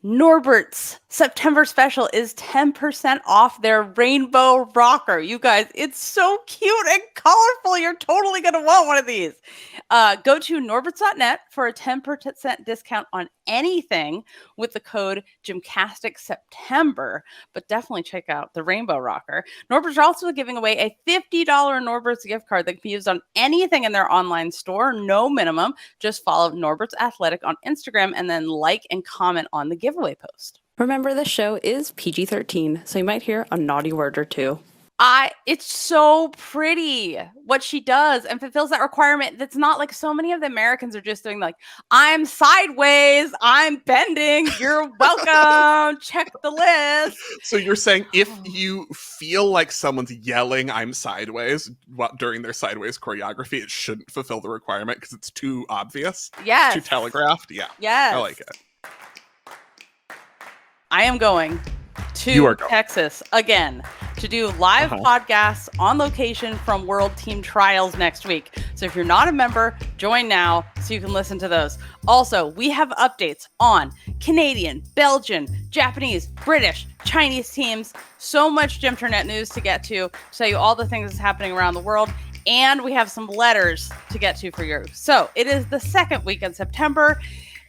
Norbert's September special is 10% off their rainbow rocker. You guys, it's so cute and colorful. You're totally going to want one of these. Go to norberts.net for a 10% discount on anything with the code GymCastic September, but definitely check out the rainbow rocker. Norbert's are also giving away a $50 Norbert's gift card that can be used on anything in their online store. No minimum. Just follow Norbert's Athletic on Instagram and then like and comment on the giveaway post. Remember, this show is PG-13, so you might hear a naughty word or two. It's so pretty what she does and fulfills that requirement. That's not like so many of the Americans are just doing like, I'm sideways, I'm bending, you're welcome, check the list. So you're saying if you feel like someone's yelling, I'm sideways during their sideways choreography, it shouldn't fulfill the requirement because it's too obvious? Yes. Too telegraphed? Yeah. Yes. I like it. I am going to Texas again to do live podcasts on location from World Team Trials next week. So if you're not a member, join now so you can listen to those. Also, we have updates on Canadian, Belgian, Japanese, British, Chinese teams. So much Gymternet news to get to tell you all the things that's happening around the world. And we have some letters to get to for you. So it is the second week in September.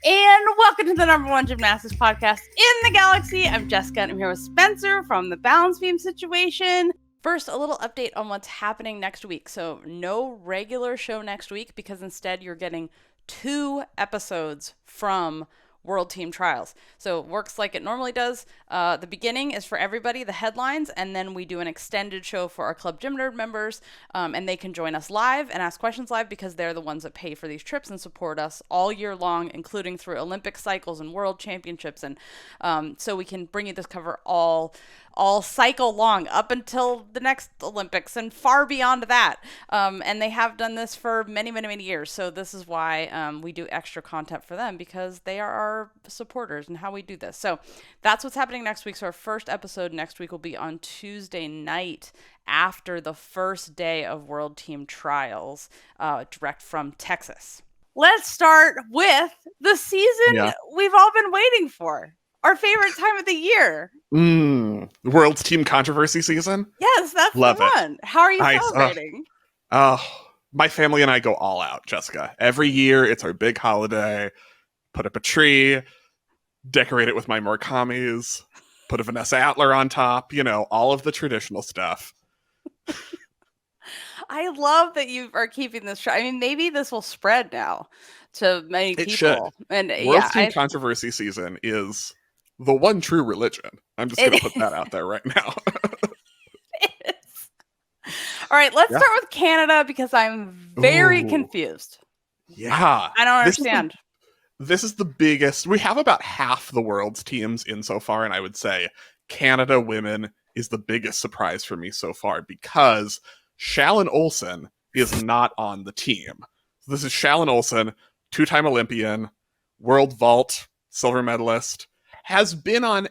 And welcome to the #1 gymnastics podcast in the galaxy. I'm Jessica, and I'm here with Spencer from the Balance Beam Situation. First, a little update on what's happening next week. So no regular show next week because instead you're getting 2 episodes from World Team Trials. So it works like it normally does. The beginning is for everybody, the headlines, and then we do an extended show for our Club Gym Nerd members, and they can join us live and ask questions live because they're the ones that pay for these trips and support us all year long, including through Olympic cycles and World Championships. And so we can bring you this cover all cycle long up until the next Olympics and far beyond that. And they have done this for many, many, many years. So this is why we do extra content for them, because they are our supporters and how we do this. So that's what's happening next week. So our first episode next week will be on Tuesday night after the first day of World Team Trials, direct from Texas. Let's start with the season we've all been waiting for. Our favorite time of the year. World's Team Controversy season? Yes, that's Love the one. How are you celebrating? My family and I go all out, Jessica. Every year, it's our big holiday. Put up a tree, decorate it with Mai Murakamis, put a Vanessa Atler on top, all of the traditional stuff. I love that you are keeping this. I mean, maybe this will spread now to many people. Should. And World's Team Controversy season is the one true religion. I'm just going to put that out there right now. It is. All right, let's start with Canada because I'm very confused. Yeah. I don't understand. This is the biggest. We have about half the world's teams in so far, and I would say Canada women is the biggest surprise for me so far because Shallon Olsen is not on the team. So this is Shallon Olsen, 2-time Olympian, world vault silver medalist, has been on,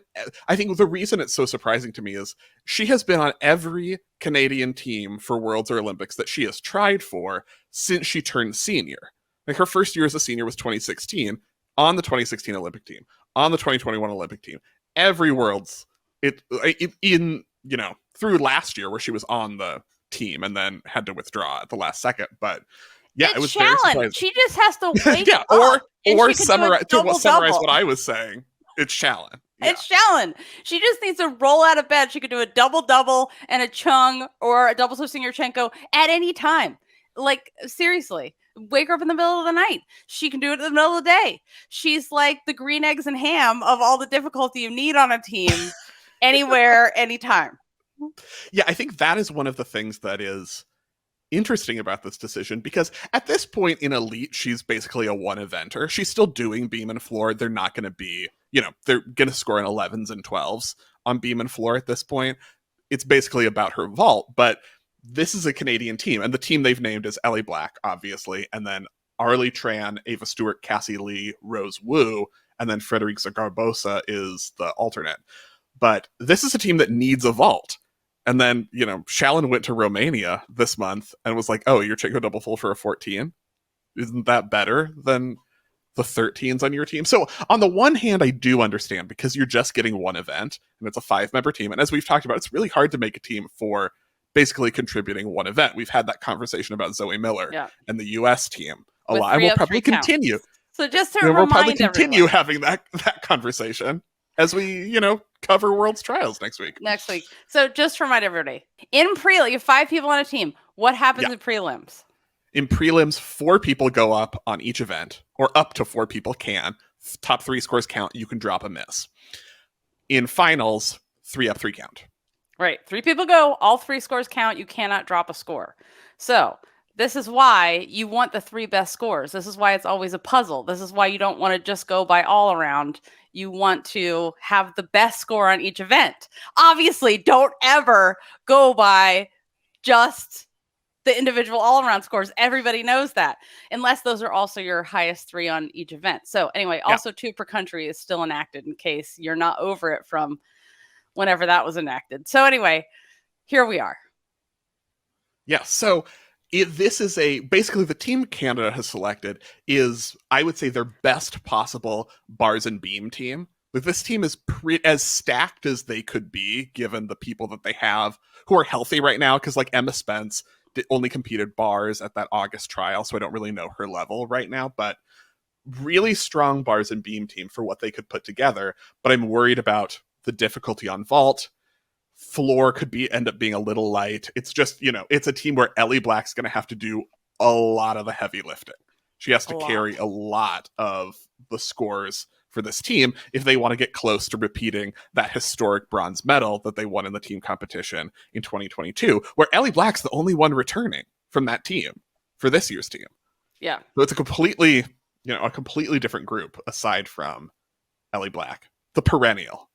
I think the reason it's so surprising to me is she has been on every Canadian team for Worlds or Olympics that she has tried for since she turned senior. Like her first year as a senior was 2016, on the 2016 Olympic team, on the 2021 Olympic team. Every Worlds, through last year where she was on the team and then had to withdraw at the last second. But yeah, it was very surprising. She just has to wake up. Or summarize what I was saying. It's Shallon. Yeah. It's Shallon. She just needs to roll out of bed. She could do a double-double and a chung or a double Swiss Yurchenko at any time. Like, seriously. Wake her up in the middle of the night. She can do it in the middle of the day. She's like the green eggs and ham of all the difficulty you need on a team, anywhere, anytime. Yeah, I think that is one of the things that is interesting about this decision, because at this point in Elite, she's basically a one-eventer. She's still doing beam and floor. They're not going to be, they're going to score in 11s and 12s on beam and floor at this point. It's basically about her vault, but this is a Canadian team, and the team they've named is Ellie Black, obviously, and then Arlie Tran, Ava Stewart, Cassie Lee, Rose Wu, and then Frederica Zagarbosa is the alternate. But this is a team that needs a vault. And then, Shallon went to Romania this month and was like, oh, you're Yurchenko double full for a 14? Isn't that better than the 13s on your team. So on the one hand, I do understand because you're just getting one event and it's a 5-member team. And as we've talked about, it's really hard to make a team for basically contributing one event. We've had that conversation about Zoe Miller and the US team a lot. And we'll probably continue. So just to remind we'll probably continue everyone. having that conversation as we, cover World's Trials next week. So just to remind everybody, in prelim, you have 5 people on a team. What happens in prelims? In prelims, 4 people go up on each event, or up to 4 people can. Top 3 scores count. You can drop a miss. In finals, 3 up, 3 count. Right. 3 people go. All 3 scores count. You cannot drop a score. So this is why you want the 3 best scores. This is why it's always a puzzle. This is why you don't want to just go by all around. You want to have the best score on each event. Obviously, don't ever go by just the individual all-around scores. Everybody knows that, unless those are also your highest 3 on each event. So anyway, also 2 per country is still enacted in case you're not over it from whenever that was enacted. So anyway, here we are. Yeah, so this is basically the team Canada has selected is, I would say, their best possible bars and beam team. This team is as stacked as they could be, given the people that they have who are healthy right now, because like Emma Spence only competed bars at that August trial, so I don't really know her level right now, but really strong bars and beam team for what they could put together. But I'm worried about the difficulty on vault. Floor could end up being a little light. It's just, it's a team where Ellie Black's going to have to do a lot of the heavy lifting. She has to carry a lot of the scores for this team if they want to get close to repeating that historic bronze medal that they won in the team competition in 2022, where Ellie Black's the only one returning from that team for this year's team. Yeah. So it's a completely different group aside from Ellie Black, the perennial.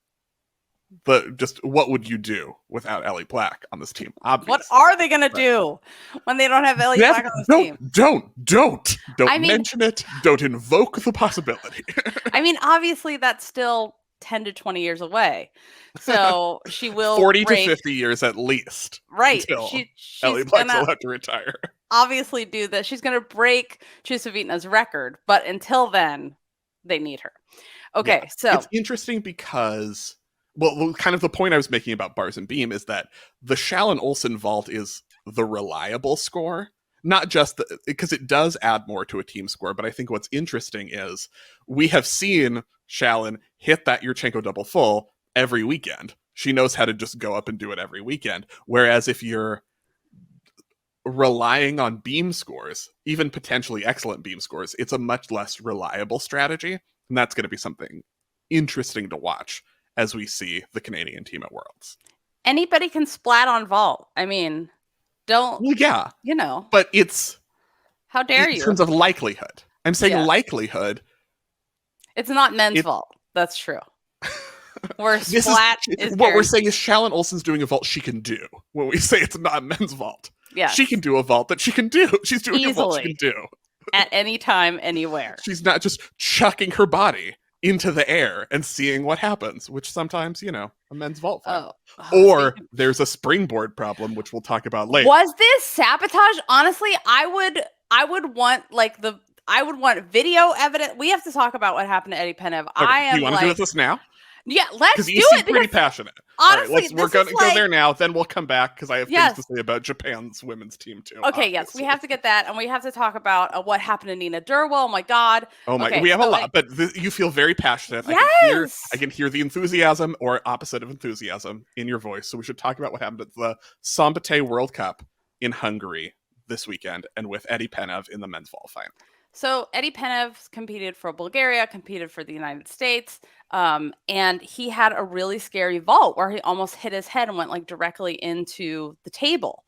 But just what would you do without Ellie Black on this team? Obviously. What are they going to do when they don't have Ellie Black on this team? Don't mention it. Don't invoke the possibility. I mean, obviously that's still 10 to 20 years away. So she will 40 to 50 years at least. Right. She's Ellie Black's allowed to retire. Obviously do that. She's going to break Chusovitina's record. But until then, they need her. Okay, so it's interesting because... Well, kind of the point I was making about bars and beam is that the Shallon Olsen vault is the reliable score, not just because it does add more to a team score. But I think what's interesting is we have seen Shallon hit that Yurchenko double full every weekend. She knows how to just go up and do it every weekend. Whereas if you're relying on beam scores, even potentially excellent beam scores, it's a much less reliable strategy. And that's going to be something interesting to watch as we see the Canadian team at Worlds. Anybody can splat on vault. I mean, don't... Well, yeah. But it's... How dare you? In terms of likelihood. I'm saying likelihood. It's not men's vault. That's true. Where splat is what we're saying is Shallon Olsen's doing a vault she can do. When we say it's not men's vault. Yeah. She can do a vault that she can do. She's doing a vault she can do. At any time, anywhere. She's not just chucking her body into the air and seeing what happens, which sometimes, a men's vault fight. Or there's a springboard problem, which we'll talk about later. Was this sabotage? Honestly, I would want I would want video evidence. We have to talk about what happened to Eddie Penev. Okay, you want to do this now? Yeah, let's do it. Because you seem pretty passionate. Honestly, we're going to go there now. Then we'll come back because I have things to say about Japan's women's team too. Okay, obviously. Yes, we have to get that, and we have to talk about what happened to Nina Derwael. Oh my God. Oh my, we have a lot, but you feel very passionate. Yes, I can hear the enthusiasm or opposite of enthusiasm in your voice. So we should talk about what happened at the Szombathely World Cup in Hungary this weekend, and with Eddie Penev in the men's vault final. So Eddie Penev competed for Bulgaria, competed for the United States, and he had a really scary vault where he almost hit his head and went directly into the table.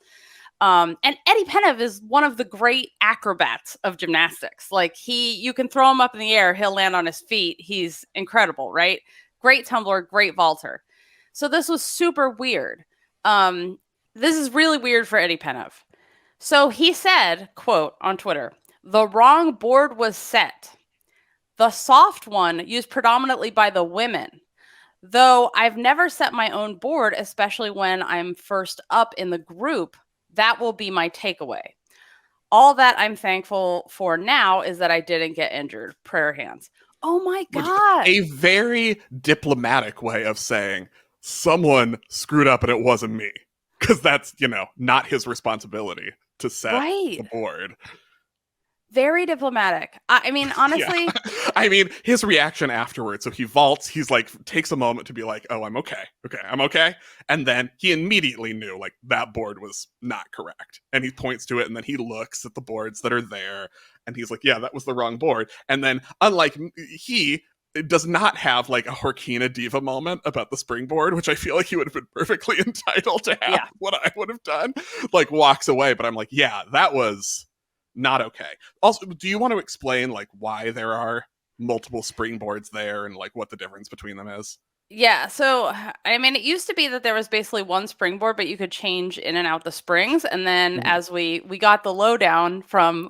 And Eddie Penev is one of the great acrobats of gymnastics. You can throw him up in the air, he'll land on his feet. He's incredible, right? Great tumbler, great vaulter. So this was super weird. This is really weird for Eddie Penev. So he said, quote, on Twitter, "The wrong board was set. The soft one used predominantly by the women. Though I've never set my own board, especially when I'm first up in the group, that will be my takeaway. all that I'm thankful for now is that I didn't get injured. Prayer hands. Oh my God. A very diplomatic way of saying someone screwed up and it wasn't me. Because that's, not his responsibility to set the board. Very diplomatic. I mean, honestly. Yeah. I mean, his reaction afterwards. So he vaults. He's like, takes a moment to be like, oh, I'm okay. Okay, I'm okay. And then he immediately knew, like, that board was not correct. And he points to it, and then he looks at the boards that are there. And he's like, yeah, that was the wrong board. And then, unlike he does not have, like, a Horkina Diva moment about the Springboard, which I feel like he would have been perfectly entitled to have what I would have done. Like, walks away. But I'm like, yeah, that was not okay. Also, do you want to explain like why there are multiple springboards there and like what the difference between them is? Yeah, so I mean, it used to be that there was basically one springboard, but you could change in and out the springs. And then as we got the lowdown from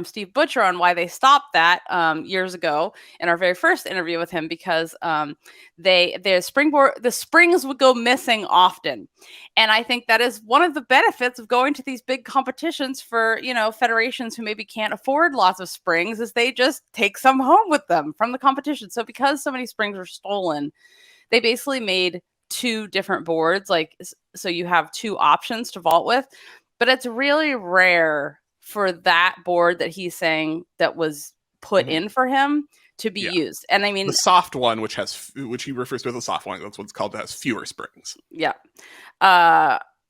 Steve Butcher on why they stopped that years ago in our very first interview with him, because the springs would go missing often. And I think that is one of the benefits of going to these big competitions for, federations who maybe can't afford lots of springs, is they just take some home with them from the competition. So because so many springs were stolen, they basically made two different boards, like, so you have two options to vault with, but it's really rare for that board that he's saying that was put in for him to be used. And I mean, the soft one, which he refers to as the soft one, that's what's called, that has fewer springs. Yeah.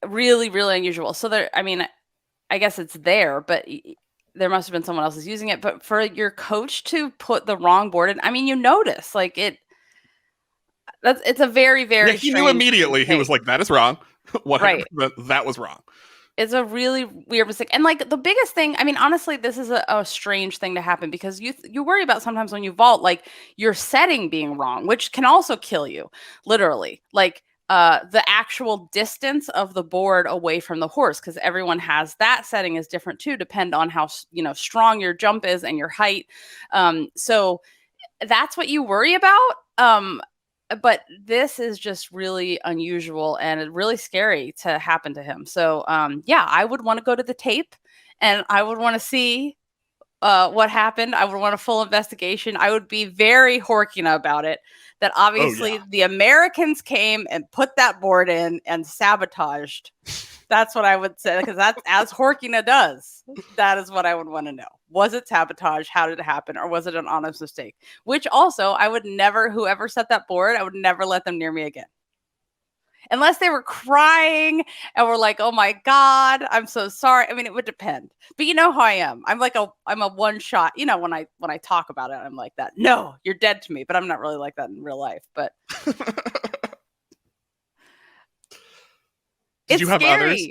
Really, really unusual. So there, I mean, I guess it's there, but there must have been someone else is using it. But for your coach to put the wrong board in, I mean, you notice, like, it's a very, very he knew immediately. He was like, that is wrong. Right. That was wrong. It's a really weird mistake. And like the biggest thing, I mean, honestly, this is a strange thing to happen, because you worry about sometimes when you vault, like your setting being wrong, which can also kill you, literally. Like the actual distance of the board away from the horse, because everyone has that setting is different too, depend on how strong your jump is and your height. So that's what you worry about. But this is just really unusual and really scary to happen to him. So, I would want to go to the tape, and I would want to see what happened. I would want a full investigation. I would be very Horkina about it, that obviously the Americans came and put that board in and sabotaged. That's what I would say, because that's as Horkina does. That is what I would want to know. Was it sabotage? How did it happen? Or was it an honest mistake? Which also, I would never, whoever set that board, I would never let them near me again. Unless they were crying and were like, oh my God, I'm so sorry. I mean, it would depend. But you know how I am. I'm a one shot, when I talk about it, I'm like that. No, you're dead to me. But I'm not really like that in real life. But Did you have scary. Others?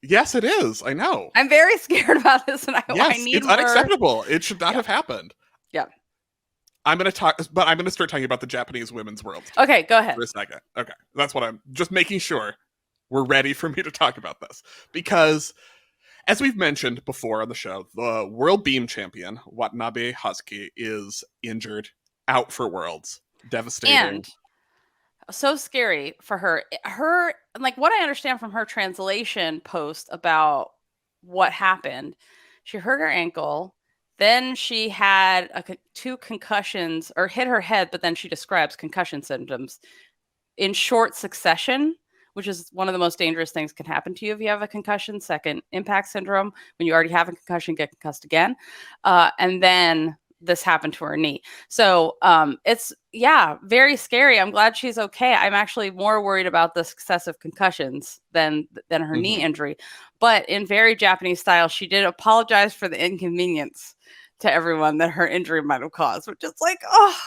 Yes, it is. I know. I'm very scared about this, and I need it's unacceptable. It should not have happened. Yeah. I'm going to start talking about the Japanese women's world. Okay, go ahead. For a second. Okay. That's what I'm just making sure we're ready for me to talk about this. Because, as we've mentioned before on the show, the world beam champion, Watanabe Hazuki, is injured, out for Worlds. Devastating. And so scary for her. Like, what I understand from her translation post about what happened, she hurt her ankle. Then she had two concussions, or hit her head, but then she describes concussion symptoms in short succession, which is one of the most dangerous things can happen to you if you have a concussion. Second, impact syndrome, when you already have a concussion, get concussed again. And then this happened to her knee. So it's, very scary. I'm glad she's okay. I'm actually more worried about the successive concussions than her knee injury. But in very Japanese style, she did apologize for the inconvenience to everyone that her injury might have caused, which is like, oh.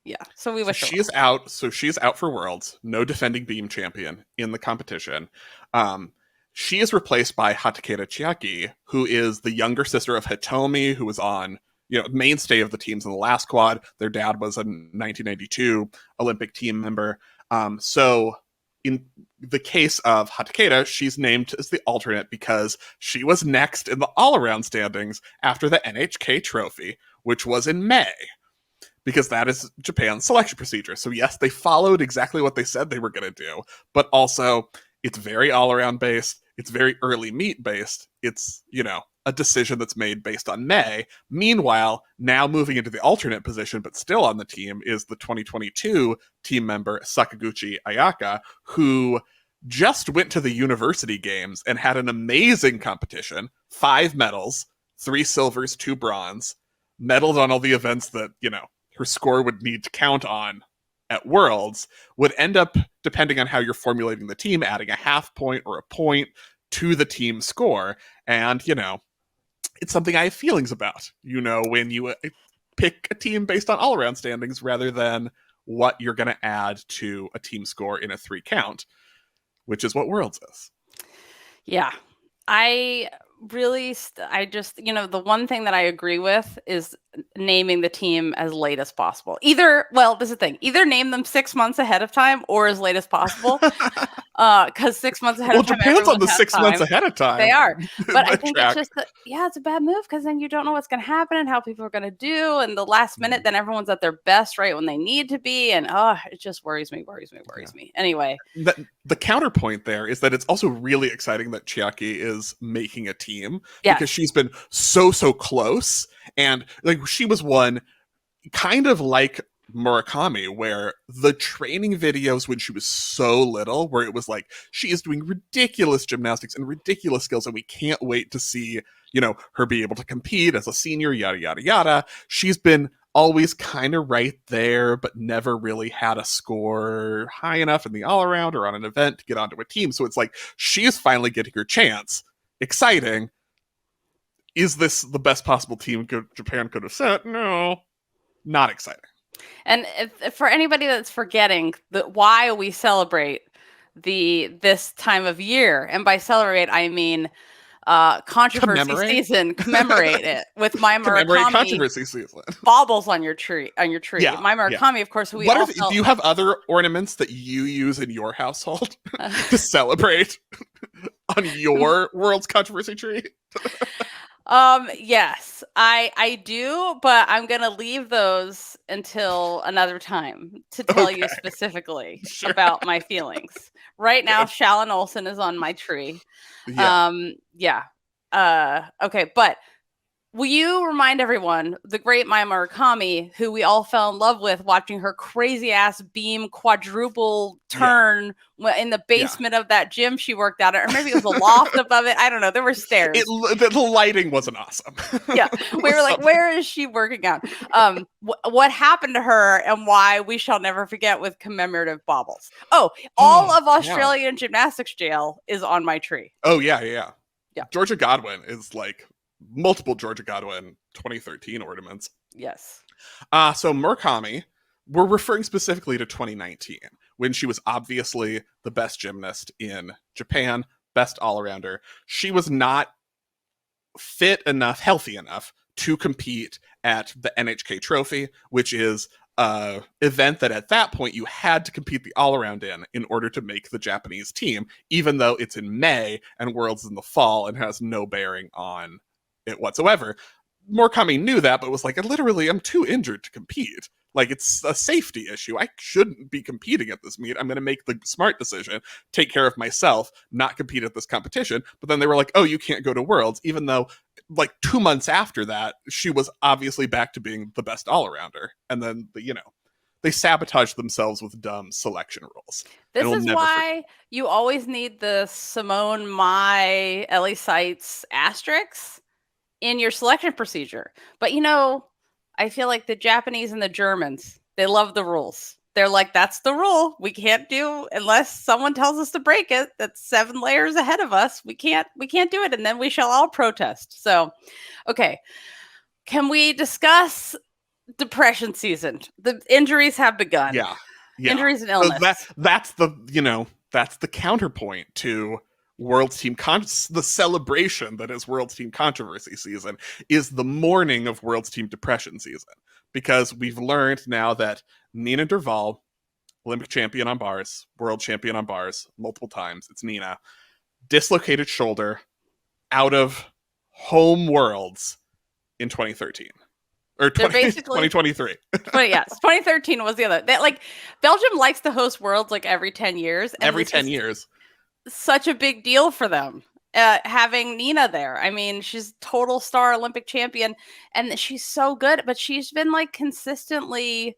Yeah, so we wish she's out. So she's out for Worlds. No defending beam champion in the competition. She is replaced by Hatakeda Chiaki, who is the younger sister of Hitomi, who was on, mainstay of the teams in the last quad. Their dad was a 1992 Olympic team member. So in the case of Hatakeda, she's named as the alternate because she was next in the all-around standings after the NHK trophy, which was in May. Because that is Japan's selection procedure. So yes, they followed exactly what they said they were going to do, but also it's very all-around based. it's very early meet based. It's, a decision that's made based on May. Meanwhile, now moving into the alternate position, but still on the team, is the 2022 team member Sakaguchi Ayaka, who just went to the university games and had an amazing competition, 5 medals, 3 silvers, 2 bronze, medaled on all the events that, her score would need to count on at Worlds, would end up, depending on how you're formulating the team, adding a half point or a point to the team score. And, it's something I have feelings about, when you pick a team based on all-around standings rather than what you're going to add to a team score in a 3 count, which is what Worlds is. Yeah. I just, the one thing that I agree with is naming the team as late as possible. This is the thing. Either name them 6 months ahead of time or as late as possible. Because 6 months ahead of time. Well, it depends on the 6 months ahead of time. They are. But I think it's just it's a bad move because then you don't know what's going to happen and how people are going to do. And the last minute, then everyone's at their best right when they need to be. And it just worries me. Anyway. The counterpoint there is that it's also really exciting that Chiaki is making a team because she's been so close. And she was one kind of like Murakami, where the training videos when she was so little, where it was like she is doing ridiculous gymnastics and ridiculous skills, and we can't wait to see her be able to compete as a senior, yada yada yada. She's been always kind of right there, but never really had a score high enough in the all-around or on an event to get onto a team. So it's like she is finally getting her chance. Exciting. Is this the best possible team Japan could have set? No, not exciting. And if for anybody that's forgetting why we celebrate this time of year, and by celebrate I mean controversy season, commemorate it with Mai Murakami controverscy season. Baubles on your tree. Yeah, Mai Murakami, of course. Do you have other ornaments that you use in your household to celebrate on your World's controversy tree? Yes, I do, but I'm gonna leave those until another time to tell you specifically about my feelings. Right now, Shallon Olsen is on my tree. Okay, but will you remind everyone the great Mai Murakami, who we all fell in love with watching her crazy ass beam quadruple turn in the basement of that gym she worked out at, or maybe it was a loft above it. I don't know. There were stairs. The lighting wasn't awesome. We were like, where is she working out? What happened to her and why we shall never forget with commemorative baubles. All of Australian gymnastics jail is on my tree. Oh, yeah. Georgia Godwin is like multiple Georgia Godwin 2013 ornaments. Yes. So Murakami, we're referring specifically to 2019, when she was obviously the best gymnast in Japan, best all-arounder. She was not fit enough, healthy enough to compete at the NHK Trophy, which is an event that at that point you had to compete the all-around in order to make the Japanese team, even though it's in May and Worlds in the fall and has no bearing on it whatsoever. Murakami knew that, but was like, I'm too injured to compete. Like, it's a safety issue. I shouldn't be competing at this meet. I'm going to make the smart decision, take care of myself, not compete at this competition. But then they were like, oh, you can't go to Worlds, even though like 2 months after that, she was obviously back to being the best all-arounder. And then, they sabotaged themselves with dumb selection rules. This is why you always need the Simone Mai, Elisabeth Seitz asterisks in your selection procedure. But I feel like the Japanese and the Germans, they love the rules. They're like, that's the rule. We can't do unless someone tells us to break it. That's 7 layers ahead of us. We can't do it. And then we shall all protest. So, okay. Can we discuss depression season? The injuries have begun. Yeah. Injuries and illness. So that's the counterpoint to World's Team the celebration that is World's Team Controversy season is the morning of World's Team Depression season, because we've learned now that Nina Derwael, Olympic champion on bars, world champion on bars multiple times, it's Nina, dislocated shoulder out of home Worlds in 2013. Or 2023. 2013 was the other. Belgium likes to host Worlds like every 10 years. Every 10 years. Such a big deal for them. having Nina there. I mean, she's total star Olympic champion, and she's so good, but she's been like consistently,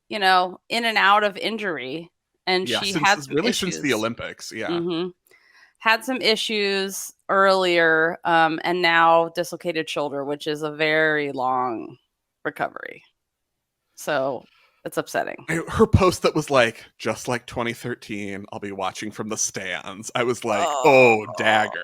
in and out of injury, and she had some issues. Since the Olympics. Yeah. Mm-hmm. Had some issues earlier, and now dislocated shoulder, which is a very long recovery. So it's upsetting. Her post that was like, just like 2013, I'll be watching from the stands. I was like, oh dagger.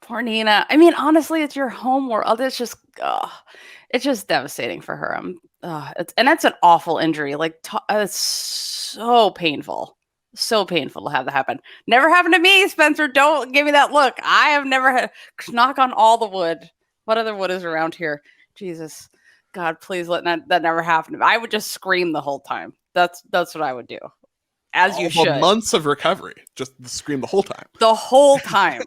Poor Nina. I mean, honestly, it's your home world. It's just devastating for her. And that's an awful injury. Like, it's so painful. So painful to have that happen. Never happened to me, Spencer. Don't give me that look. I have never had, knock on all the wood. What other wood is around here? Jesus. God, please let that never happen to me. I would just scream the whole time. That's what I would do. As you should. Months of recovery. Just scream the whole time. The whole time.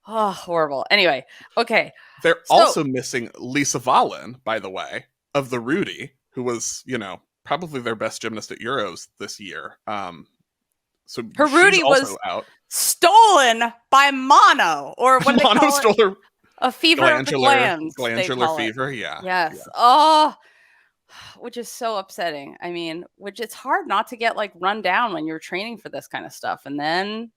Oh, horrible. Anyway, okay. They're also missing Lisa Valen, by the way, of the Rudy, who was, probably their best gymnast at Euros this year. So her Rudy was out. Stolen by Mono, or what they call stole her a fever of the glands. Glandular fever, yeah. Yes. Yeah. Oh, which is so upsetting. I mean, which it's hard not to get like run down when you're training for this kind of stuff, and then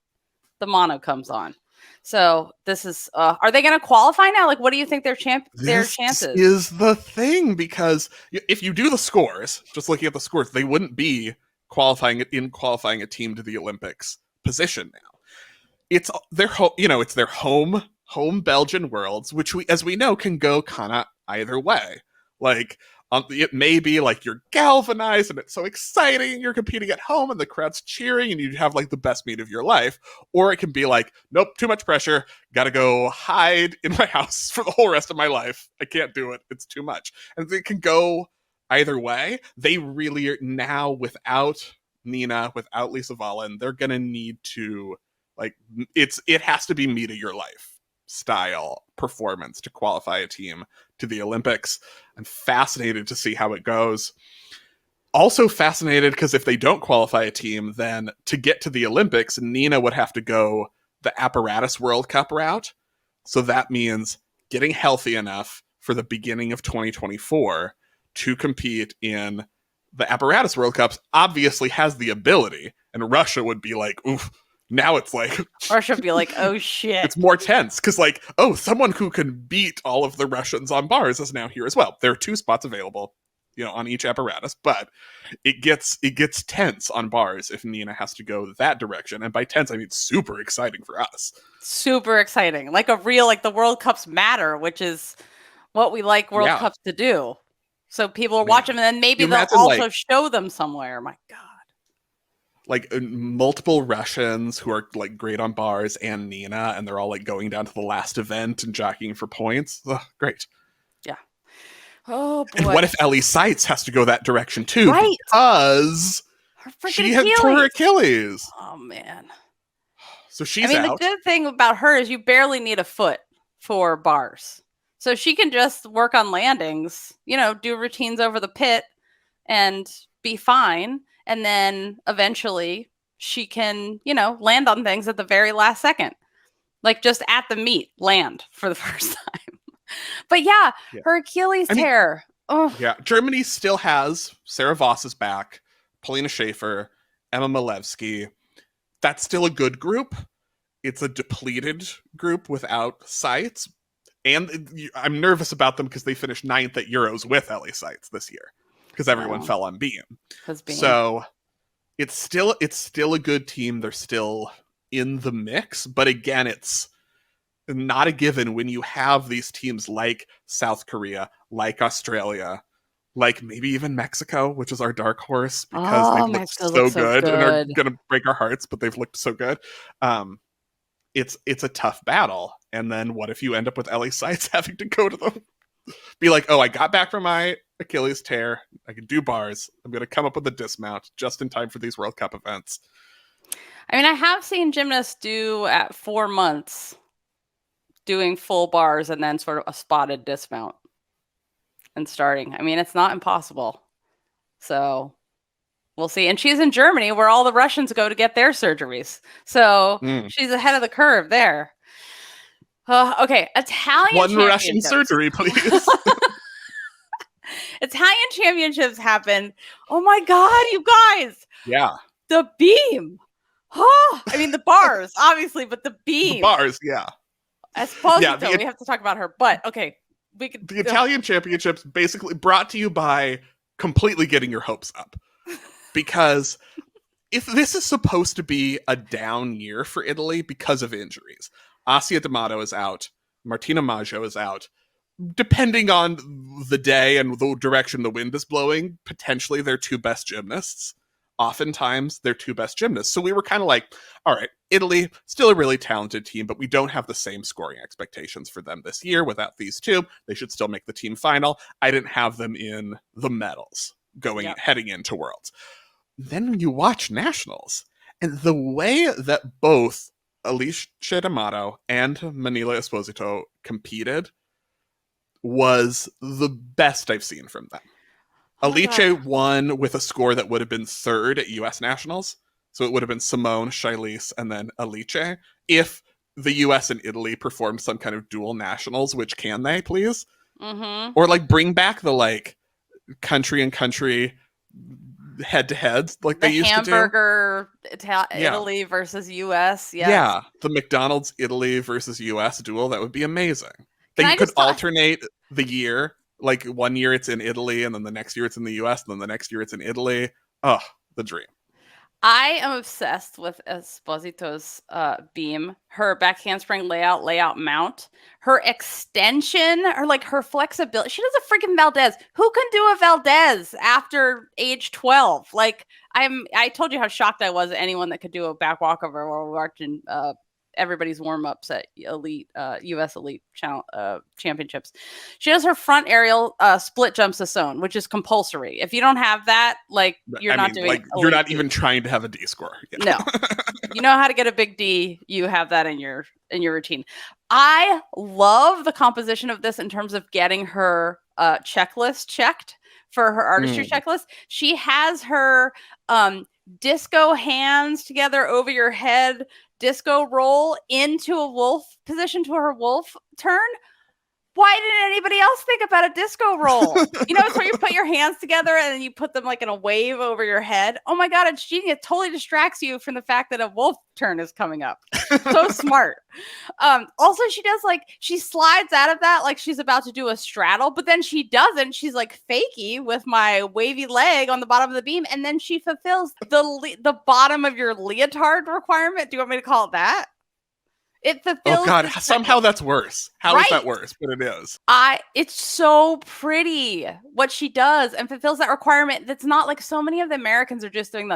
the Mono comes on. So this is, are they going to qualify now? Like, what do you think their chances? This is the thing, because if you do the scores, just looking at the scores, they wouldn't be qualifying a team to the Olympics position now. It's their home Belgian Worlds, which as we know, can go kind of either way. Like, it may be like you're galvanized and it's so exciting and you're competing at home and the crowd's cheering and you have like the best meet of your life. Or it can be like, nope, too much pressure. Gotta go hide in my house for the whole rest of my life. I can't do it. It's too much. And it can go either way. They really are now, without Nina, without Lisa Valen, they're gonna need to, like, it has to be meet of your life style performance to qualify a team to the Olympics. I'm fascinated to see how it goes. Also fascinated because if they don't qualify a team, then to get to the Olympics, Nina would have to go the Apparatus World Cup route. So that means getting healthy enough for the beginning of 2024 to compete in the Apparatus World Cups. Obviously has the ability, and Russia would be like, oof. Now it's like Russia would be like, oh shit. It's more tense because, like, oh, someone who can beat all of the Russians on bars is now here as well. There are 2 spots available, on each apparatus, but it gets tense on bars if Nina has to go that direction. And by tense, I mean super exciting for us. Super exciting, like a real, like the World Cups matter, which is what we like World Cups to do. So people are watching them, and then maybe they'll also show them somewhere. My God. Like multiple Russians who are like great on bars and Nina, and they're all like going down to the last event and jockeying for points. Ugh, great. Yeah. Oh boy. And what if Elisabeth Seitz has to go that direction too? Right. Because she had tore her Achilles. Oh man. So she's out. The good thing about her is you barely need a foot for bars. So she can just work on landings, do routines over the pit and be fine. And then eventually she can, land on things at the very last second. Like just at the meet, land for the first time. But yeah, her Achilles tear. Oh. Yeah, Germany still has Sarah Voss is back, Polina Schaefer, Emma Malewski. That's still a good group. It's a depleted group without Seitz. And I'm nervous about them because they finished 9th at Euros with Elisabeth Seitz this year. Because everyone fell on Beam. So it's still a good team. They're still in the mix, but again, it's not a given when you have these teams like South Korea, like Australia, like maybe even Mexico, which is our dark horse because they've looked so good and are gonna break our hearts, but they've looked so good. It's a tough battle. And then what if you end up with Elisabeth Seitz having to go to them? Be like, oh, I got back from my Achilles tear. I can do bars. I'm going to come up with a dismount just in time for these World Cup events. I mean, I have seen gymnasts do at 4 months doing full bars and then sort of a spotted dismount and starting. I mean, it's not impossible. So We'll see. And she's in Germany where all the Russians go to get their surgeries. So she's ahead of the curve there. Okay. Italian One Russian surgery, please. Italian championships happen. Oh my God, you guys. Yeah. The beam. Oh, I mean, the bars, obviously, but the beam. The bars, yeah. Esposito, we have to talk about her. But, okay. The Italian championships basically brought to you by completely getting your hopes up. Because if this is supposed to be a down year for Italy because of injuries, Asia D'Amato is out, Martina Maggio is out. Depending on the day and the direction the wind is blowing, potentially their two best gymnasts. Oftentimes, their two best gymnasts. So we were kind of like, all right, Italy, still a really talented team, but we don't have the same scoring expectations for them this year without these two. They should still make the team final. I didn't have them in the medals heading into Worlds. Then you watch Nationals, and the way that both Elisa D'Amato and Manila Esposito competed was the best I've seen from them. Elisa won with a score that would have been third at U.S. Nationals. So it would have been Simone, Shailis, and then Elisa. If the U.S. and Italy performed some kind of dual nationals, which can they, please? Mm-hmm. Or bring back the country and country head-to-heads they used to do. Hamburger Italy versus U.S. Yes. Yeah, the McDonald's Italy versus U.S. duel. That would be amazing. That you could alternate the year. 1 year it's in Italy, and then the next year it's in the US, and then the next year it's in Italy. Oh, the dream. I am obsessed with Esposito's beam, her back handspring layout mount, her extension, or her flexibility. She does a freaking Valdez. Who can do a Valdez after age 12? I told you how shocked I was at anyone that could do a back walkover while watching everybody's warm-ups at U.S. Elite Championships. She does her front aerial split jumps to zone, which is compulsory. If you don't have that, you're not even trying to have a D score. Yeah. No. You know how to get a big D, you have that in your routine. I love the composition of this in terms of getting her checklist checked for her artistry checklist. She has her disco hands together over your head, disco roll into a wolf position to her wolf turn. Why didn't anybody else think about a disco roll? It's where you put your hands together and then you put them in a wave over your head. Oh my God, it's genius. It totally distracts you from the fact that a wolf turn is coming up. So smart. Also, she does she slides out of that like she's about to do a straddle, but then she doesn't. She's fakey with my wavy leg on the bottom of the beam, and then she fulfills the bottom of your leotard requirement. Do you want me to call it that? It fulfills. Oh God! Somehow that's worse. How is that worse? But it is. It's so pretty what she does and fulfills that requirement. That's not so many of the Americans are just doing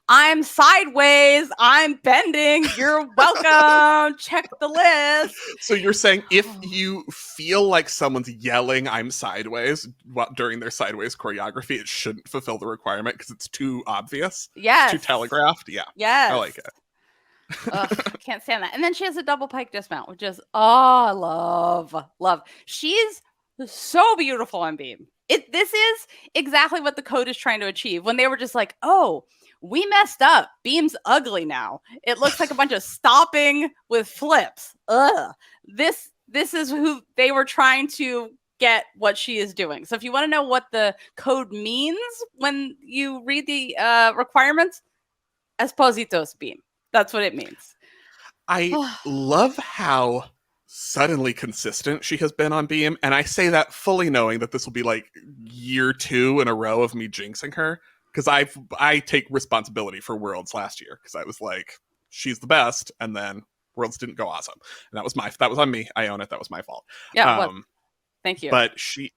I'm sideways, I'm bending. You're welcome. Check the list. So you're saying if you feel like someone's yelling "I'm sideways" during their sideways choreography, it shouldn't fulfill the requirement because it's too obvious. Yes. It's too telegraphed. Yeah. Yes. I like it. Ugh, I can't stand that. And then she has a double pike dismount, which is love. She's so beautiful on beam. This is exactly what the code is trying to achieve. When they were just we messed up. Beam's ugly now. It looks like a bunch of stopping with flips. Ugh. This is who they were trying to get what she is doing. So if you want to know what the code means when you read the requirements, Esposito's beam. That's what it means. I love how suddenly consistent she has been on beam, and I say that fully knowing that this will be year 2 in a row of me jinxing her, because I take responsibility for Worlds last year, because I was she's the best, and then Worlds didn't go awesome, and that was on me. I own it. That was my fault. Yeah. Thank you. But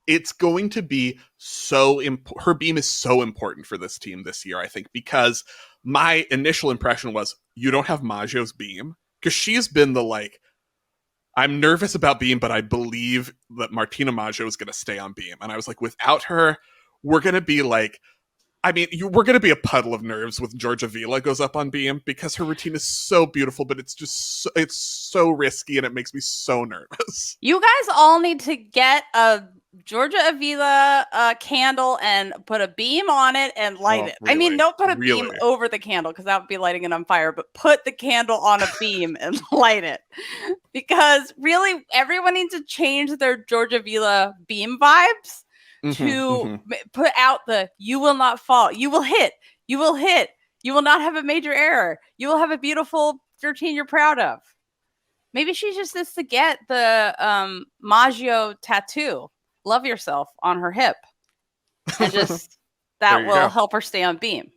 it's going to be so her beam is so important for this team this year, I think, because my initial impression was you don't have Maggio's beam, because she's been I'm nervous about beam, but I believe that Martina Maggio is going to stay on beam. And I was without her, we're going to be we're going to be a puddle of nerves with Georgia Vila goes up on beam, because her routine is so beautiful, but it's just it's so risky, and it makes me so nervous. You guys all need to get a Georgia Avila candle and put a beam on it and light it. Really? I mean, don't put a beam over the candle because that would be lighting it on fire, but put the candle on a beam and light it. Because really, everyone needs to change their Georgia Avila beam vibes to put out the "you will not fall, you will hit, you will hit, you will not have a major error, you will have a beautiful routine you're proud of." Maybe she just needs to get the Maggio tattoo, "Love Yourself," on her hip. And just that will help her stay on beam.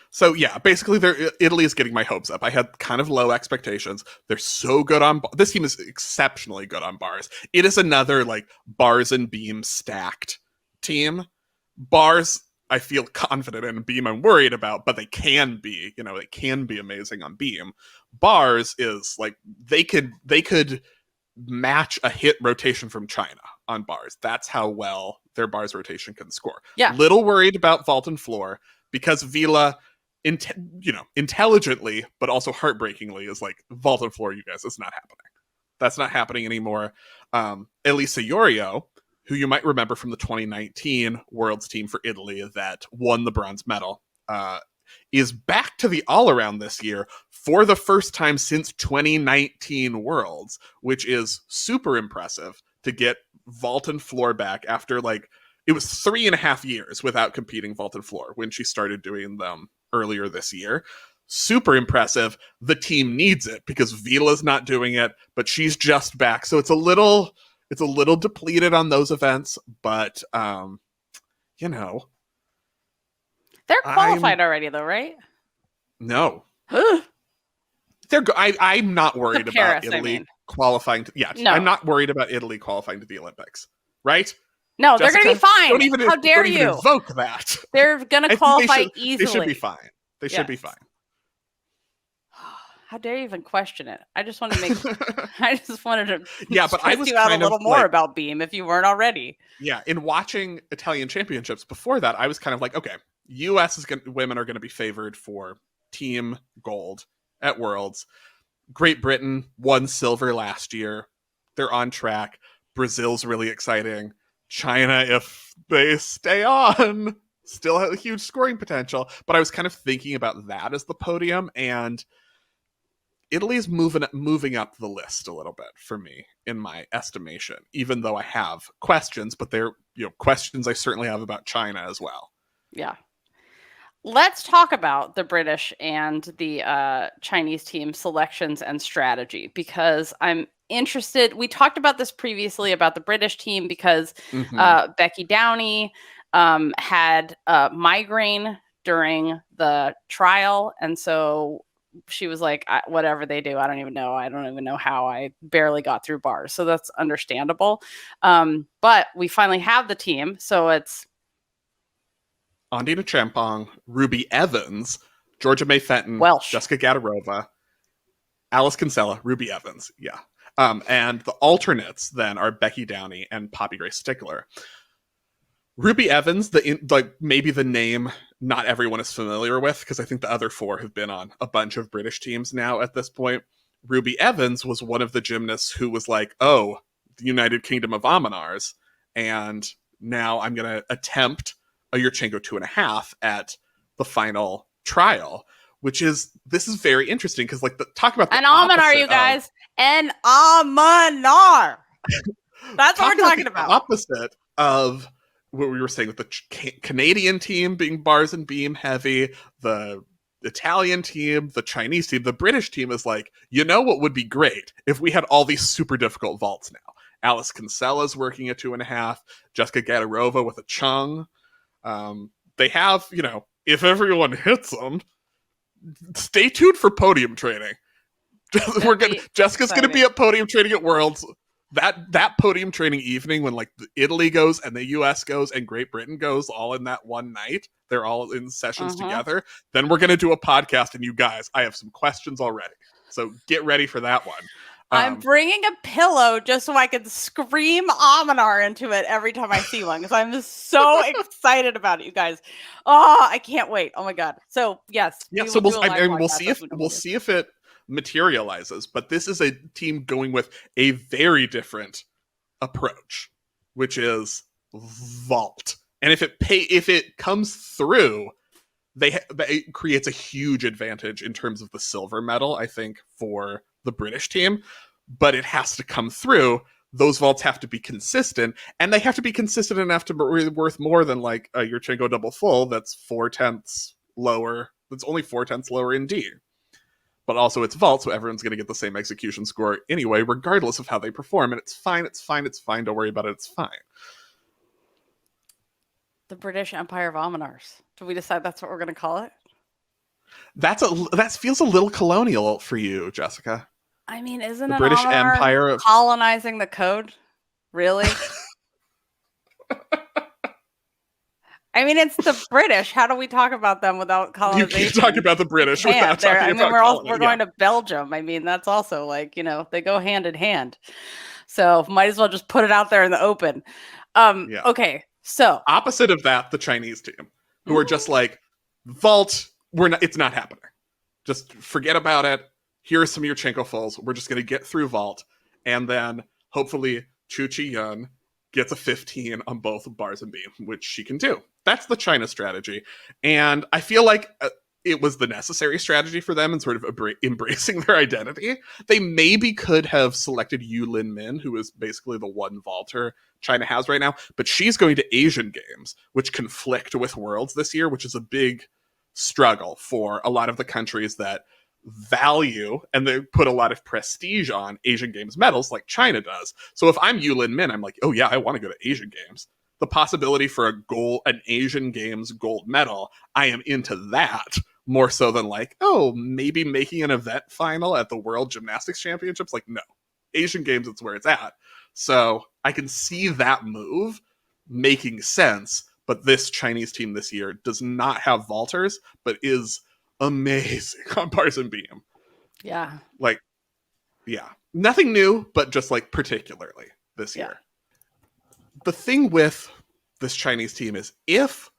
So yeah, basically Italy is getting my hopes up. I had kind of low expectations. They're so good on this team is exceptionally good on bars. It is another like bars and beam stacked team. Bars I feel confident in, beam I'm worried about, but they can be amazing on beam. Bars is like they could match a hit rotation from China on bars. That's how well their bars rotation can score. Yeah. Little worried about vault and floor because Vila, intelligently, but also heartbreakingly, is like, vault and floor, you guys, it's not happening. That's not happening anymore. Elisa Iorio, who you might remember from the 2019 Worlds team for Italy that won the bronze medal, is back to the all-around this year for the first time since 2019 Worlds, which is super impressive to get vault and floor back after it was 3.5 years without competing vault and floor when she started doing them earlier this year. Super impressive. The team needs it because Vila's not doing it, but she's just back. So it's a little depleted on those events, but they're qualified already, though, right? No. I'm not worried about Italy qualifying. No. I'm not worried about Italy qualifying to the Olympics, right? No, Jessica, they're going to be fine. How dare you? Don't even invoke that. They're going to qualify easily. They should be fine. They should be fine. How dare you even question it? I just want to make. I just wanted to. Yeah, but I was you out a little more about beam if you weren't already. Yeah, in watching Italian championships before that, I was kind of like, okay, U.S. women are going to be favored for team gold at Worlds. Great Britain won silver last year. They're on track. Brazil's really exciting. China, if they stay on, still have a huge scoring potential. But I was kind of thinking about that as the podium, and Italy's moving up the list a little bit for me, in my estimation, even though I have questions, but they're questions I certainly have about China as well. Yeah. Let's talk about the British and the Chinese team selections and strategy, because I'm interested. We talked about this previously about the British team because Becky Downey had migraine during the trial. And so she was like, whatever they do, I don't even know how. I barely got through bars. So that's understandable. But we finally have the team. So it's Andina Champong, Ruby Evans, Georgia May Fenton, Welsh, Jessica Gadarova, Alice Kinsella, Ruby Evans. Yeah. And the alternates then are Becky Downey and Poppy Gray Stickler. Ruby Evans, maybe the name not everyone is familiar with, because I think the other four have been on a bunch of British teams now at this point. Ruby Evans was one of the gymnasts who was like, oh, the United Kingdom of Amanars, and now I'm going to attempt a Yurchenko 2.5 at the final trial, this is very interesting because talk about an Amanar, you guys, an Amanar. That's what we're talking about. Opposite of what we were saying with the Canadian team being bars and beam heavy, the Italian team, the Chinese team, the British team is like, what would be great if we had all these super difficult vaults now. Alice Kinsella's working at 2.5, Jessica Gadarova with a chung. They have, if everyone hits them, stay tuned for podium training. Jessica's going to be at podium training at Worlds. That podium training evening when Italy goes and the US goes and Great Britain goes all in that one night, they're all in sessions together. Then we're going to do a podcast, and you guys, I have some questions already. So get ready for that one. I'm bringing a pillow just so I can scream Amanar into it every time I see one, because I'm just so excited about it, you guys. Oh, I can't wait. Oh my God. So yes. Yeah. So we'll see if it materializes, but this is a team going with a very different approach which is vault. And if it comes through, it creates a huge advantage in terms of the silver medal, I think, for the British team. But it has to come through. Those vaults have to be consistent, and they have to be consistent enough to be worth more than like a Yurchenko double full that's 4/10 lower. That's only 4/10 lower in D. But also it's vault, so everyone's going to get the same execution score anyway, regardless of how they perform. And it's fine, it's fine, it's fine. Don't worry about it, it's fine. The British Empire of Amanars. Did we decide that's what we're going to call it? That feels a little colonial for you, Jessica. I mean, isn't the British Empire colonizing the code? Really? I mean, it's the British. How do we talk about them without colonization? You can talk about the British without talking about we're going to Belgium. I mean, that's also like, they go hand in hand. So might as well just put it out there in the open. Okay, so opposite of that, the Chinese team, who are just like, vault, it's not happening. Just forget about it. Here are some Yurchenko fulls. We're just going to get through vault. And then hopefully Chu Chi-yun gets a 15 on both bars and beam, which she can do. That's the China strategy. And I feel like it was the necessary strategy for them in sort of embracing their identity. They maybe could have selected Yu Lin Min, who is basically the one vaulter China has right now. But she's going to Asian Games, which conflict with Worlds this year, which is a big struggle for a lot of the countries that value and they put a lot of prestige on Asian Games medals like China does. So if I'm Yu Lin Min, I'm like, oh yeah, I want to go to Asian Games. The possibility for an Asian Games gold medal, I am into that more so than like, oh, maybe making an event final at the World Gymnastics Championships. Like, no, Asian Games, it's where it's at. So I can see that move making sense, but this Chinese team this year does not have vaulters, but is amazing on bars and beam. Yeah. Like, yeah. Nothing new, but just like particularly this year. The thing with this Chinese team is if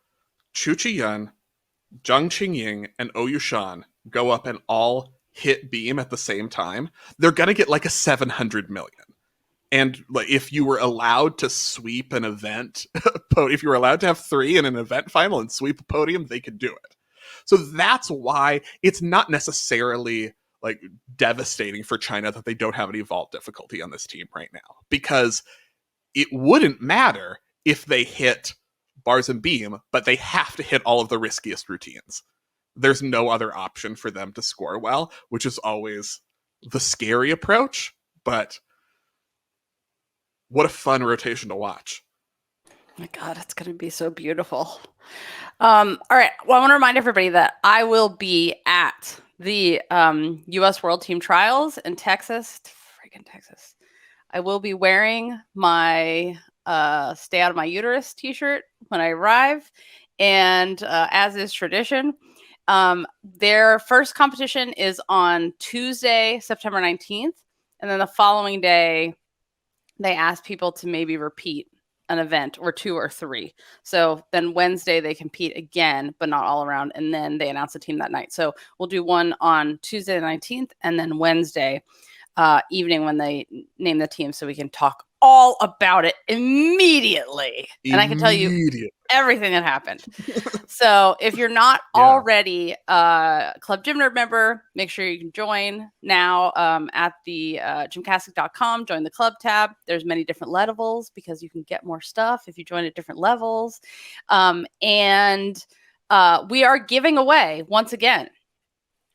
Chu Chi-yun, Zhang Qingying, and Oyu Shan go up and all hit beam at the same time, they're going to get like a 700 million. And like, if you were allowed to sweep an event, if you were allowed to have 3 in an event final and sweep a podium, they could do it. So that's why it's not necessarily like devastating for China that they don't have any vault difficulty on this team right now, because it wouldn't matter if they hit bars and beam, but they have to hit all of the riskiest routines. There's no other option for them to score well, which is always the scary approach, but what a fun rotation to watch. Oh my God, it's going to be so beautiful. All right. Well, I want to remind everybody that I will be at the U.S. World Team Trials in Texas. Freaking Texas. I will be wearing my Stay Out of My Uterus t-shirt when I arrive. And as is tradition, their first competition is on Tuesday, September 19th. And then the following day, they ask people to maybe repeat an event or 2 or 3. So then Wednesday they compete again, but not all around. And then they announce the team that night. So we'll do one on Tuesday the 19th and then Wednesday evening when they name the team, so we can talk all about it immediately. And I can tell you everything that happened. So if you're not already a Club Gym Nerd member, make sure you can join now at the GymCastic.com. Join the club tab. There's many different levels because you can get more stuff if you join at different levels. And we are giving away, once again,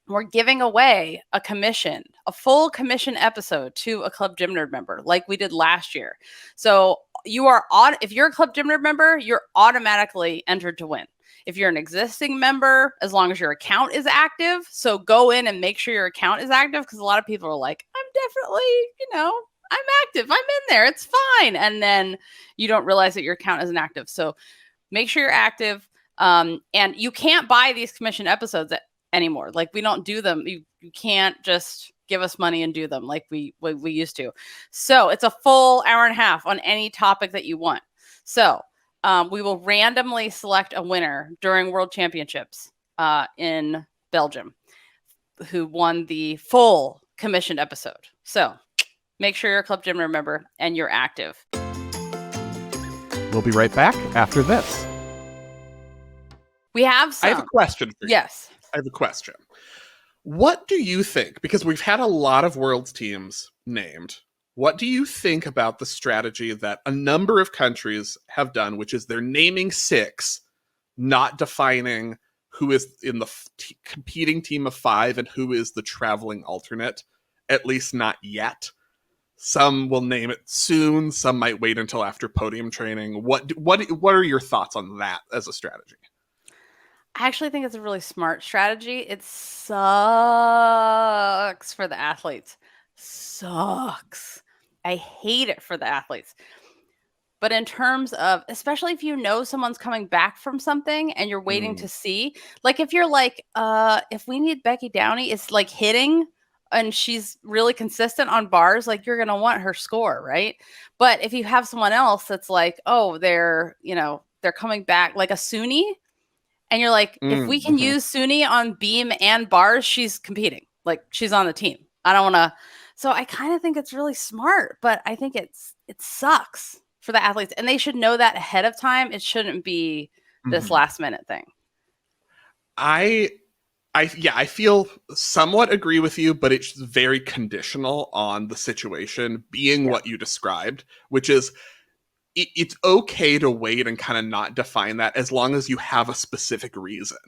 we're giving away a commission, a full commission episode to a Club Gym Nerd member like we did last year. So if you're a Club Gym Nerd member, you're automatically entered to win. If you're an existing member, as long as your account is active, so go in and make sure your account is active, because a lot of people are like, I'm definitely, I'm active. I'm in there. It's fine. And then you don't realize that your account isn't active. So make sure you're active. And you can't buy these commission episodes anymore. Like, we don't do them. You can't just give us money and do them like we used to. So it's a full hour and a half on any topic that you want. So we will randomly select a winner during World Championships in Belgium who won the full commissioned episode. So make sure you're a Club Gym member and you're active. We'll be right back after this. We have some. I have a question for you. Yes. I have a question. What do you think, because we've had a lot of world's teams named, what do you think about the strategy that a number of countries have done, which is they're naming 6, not defining who is in the competing team of 5 and who is the traveling alternate, at least not yet? Some will name it soon. Some might wait until after podium training. What are your thoughts on that as a strategy? I actually think it's a really smart strategy. It sucks for the athletes. Sucks. I hate it for the athletes. But in terms of, especially if you know someone's coming back from something and you're waiting to see, like if you're like, if we need Becky Downey, it's like hitting and she's really consistent on bars, like you're going to want her score, right? But if you have someone else that's like, oh, they're coming back, like a Suni, and you're like, if we can use Suni on beam and bars, she's competing. Like she's on the team. I don't want to. So I kind of think it's really smart, but I think it sucks for the athletes, and they should know that ahead of time. It shouldn't be this last minute thing. I feel somewhat agree with you, but it's very conditional on the situation being what you described, which is it's okay to wait and kind of not define that as long as you have a specific reason.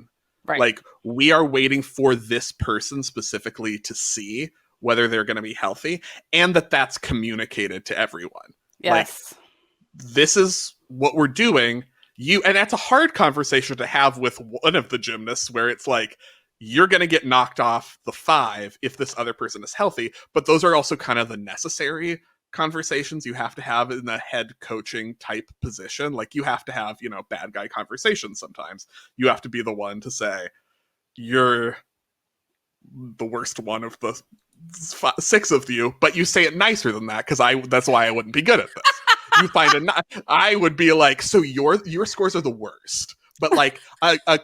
Right. Like we are waiting for this person specifically to see whether they're going to be healthy and that's communicated to everyone. Yes. Like, this is what we're doing. And that's a hard conversation to have with one of the gymnasts where it's like, you're going to get knocked off the 5 if this other person is healthy. But those are also kind of the necessary conversations you have to have in the head coaching type position. Like you have to have, bad guy conversations sometimes. You have to be the one to say, you're the worst one of the 6 of you, but you say it nicer than that because that's why I wouldn't be good at this. You find I would be like, so your scores are the worst. But like a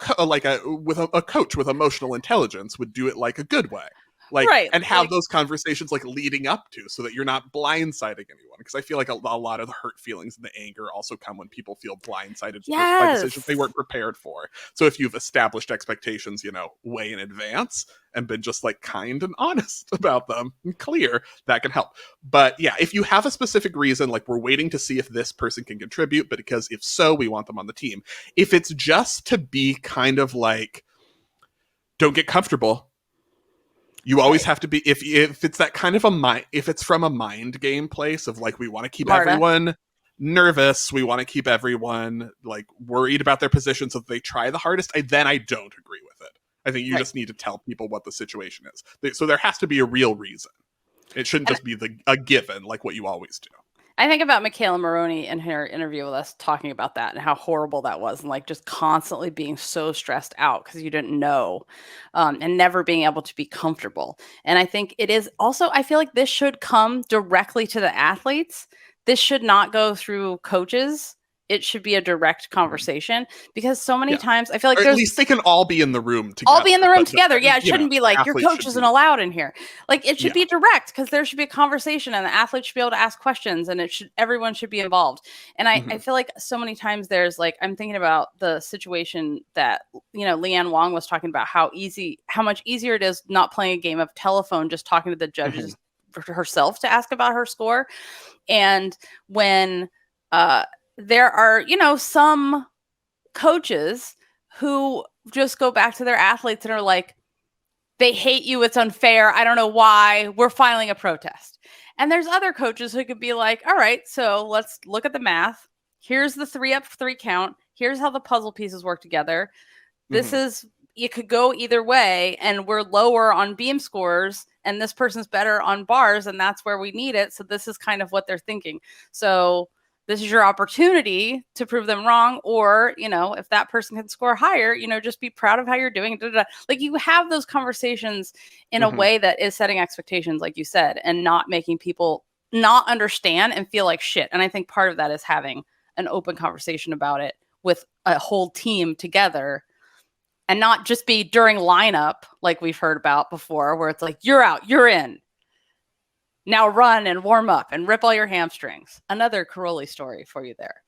coach with emotional intelligence would do it like a good way. Like, right. And have those conversations like leading up to so that you're not blindsiding anyone. Because I feel like a lot of the hurt feelings and the anger also come when people feel blindsided by decisions they weren't prepared for. So if you've established expectations, way in advance and been just like kind and honest about them and clear, that can help. But yeah, if you have a specific reason, like we're waiting to see if this person can contribute, but because if so, we want them on the team. If it's just to be kind of like, don't get comfortable. You always have to be, if it's that kind of if it's from a mind game place of like, we want to keep everyone nervous, we want to keep everyone like worried about their position so that they try the hardest, then I don't agree with it. I think you just need to tell people what the situation is. So there has to be a real reason. It shouldn't just be a given like what you always do. I think about Michaela Maroney in her interview with us talking about that and how horrible that was and like just constantly being so stressed out because you didn't know and never being able to be comfortable. And I think it is also, I feel like this should come directly to the athletes. This should not go through coaches. It should be a direct conversation because so many times I feel like at least they can all be in the room together. All be in the room together. Yeah, it shouldn't be like your coach isn't allowed in here. Like it should be direct because there should be a conversation and the athlete should be able to ask questions and everyone should be involved. And I feel like so many times there's like, I'm thinking about the situation that, Leanne Wong was talking about how much easier it is not playing a game of telephone, just talking to the judges herself to ask about her score. And when, there are, some coaches who just go back to their athletes and are like, they hate you. It's unfair. I don't know why. We're filing a protest. And there's other coaches who could be like, all right, so let's look at the math. Here's the 3-up, 3 count. Here's how the puzzle pieces work together. This is, it could go either way. And we're lower on beam scores and this person's better on bars. And that's where we need it. So this is kind of what they're thinking. So this is your opportunity to prove them wrong. Or, if that person can score higher, just be proud of how you're doing. Like you have those conversations in a way that is setting expectations, like you said, and not making people not understand and feel like shit. And I think part of that is having an open conversation about it with a whole team together and not just be during lineup, like we've heard about before, where it's like, you're out, you're in. Now run and warm up and rip all your hamstrings. Another Caroli story for you there.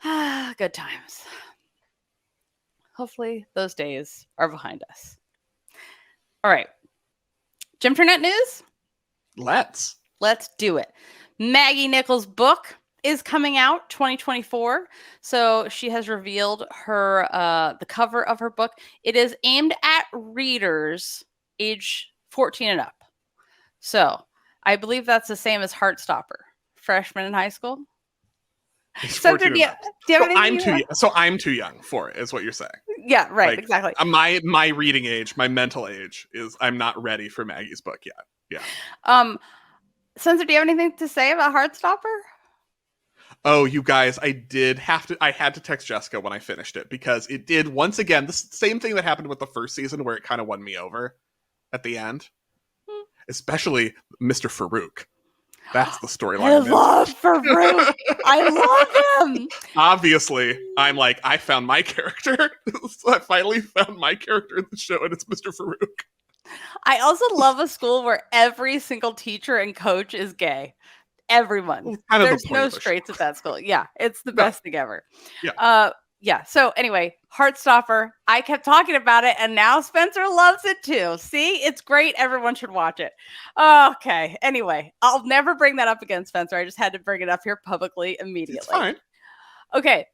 Good times. Hopefully those days are behind us. All right. Gymternet news? Let's do it. Maggie Nichols' book is coming out 2024. So she has revealed her the cover of her book. It is aimed at readers age 14 and up. So I believe that's the same as Heartstopper, freshman in high school. So I'm too young for it, is what you're saying. Yeah, right, exactly. My reading age, my mental age is I'm not ready for Maggie's book yet. Yeah. Spencer, do you have anything to say about Heartstopper? Oh, you guys, I had to text Jessica when I finished it because it did once again the same thing that happened with the first season where it kind of won me over at the end. Especially Mr. Farouk. That's the storyline. I love Farouk. I love him. Obviously, I'm like, I found my character. So I finally found my character in the show, and it's Mr. Farouk. I also love a school where every single teacher and coach is gay. Everyone. There's no straights at that school. Yeah, it's the best thing ever. Yeah. So anyway, Heartstopper. I kept talking about it, and now Spencer loves it too. See, it's great. Everyone should watch it. Okay. Anyway, I'll never bring that up again, Spencer. I just had to bring it up here publicly immediately. It's fine. Okay.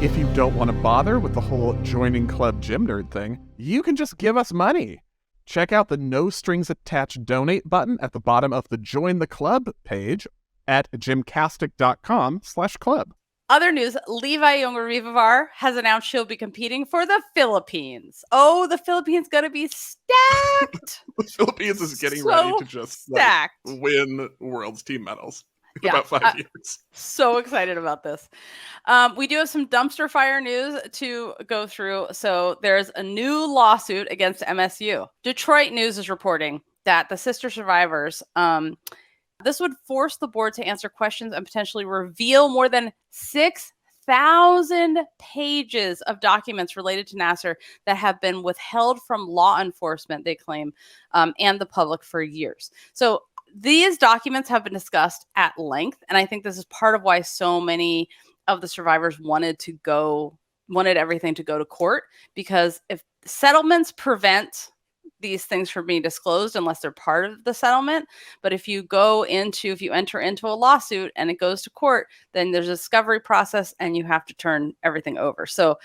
If you don't want to bother with the whole joining club gym nerd thing, you can just give us money. Check out the no strings attached donate button at the bottom of the Join the Club page at gymcastic.com/club. Other news, Levi Yonga-Rivavar has announced she'll be competing for the Philippines. Oh, the Philippines going to be stacked. The Philippines is getting ready to just win world's team medals in about 5 years. So excited about this. We do have some dumpster fire news to go through. So there's a new lawsuit against MSU. Detroit News is reporting that the sister survivors, this would force the board to answer questions and potentially reveal more than 6,000 pages of documents related to Nassar that have been withheld from law enforcement, they claim, and the public for years. So these documents have been discussed at length, and I think this is part of why so many of the survivors wanted everything to go to court, because if settlements prevent these things from being disclosed unless they're part of the settlement. But if you enter into a lawsuit and it goes to court, then there's a discovery process and you have to turn everything over. So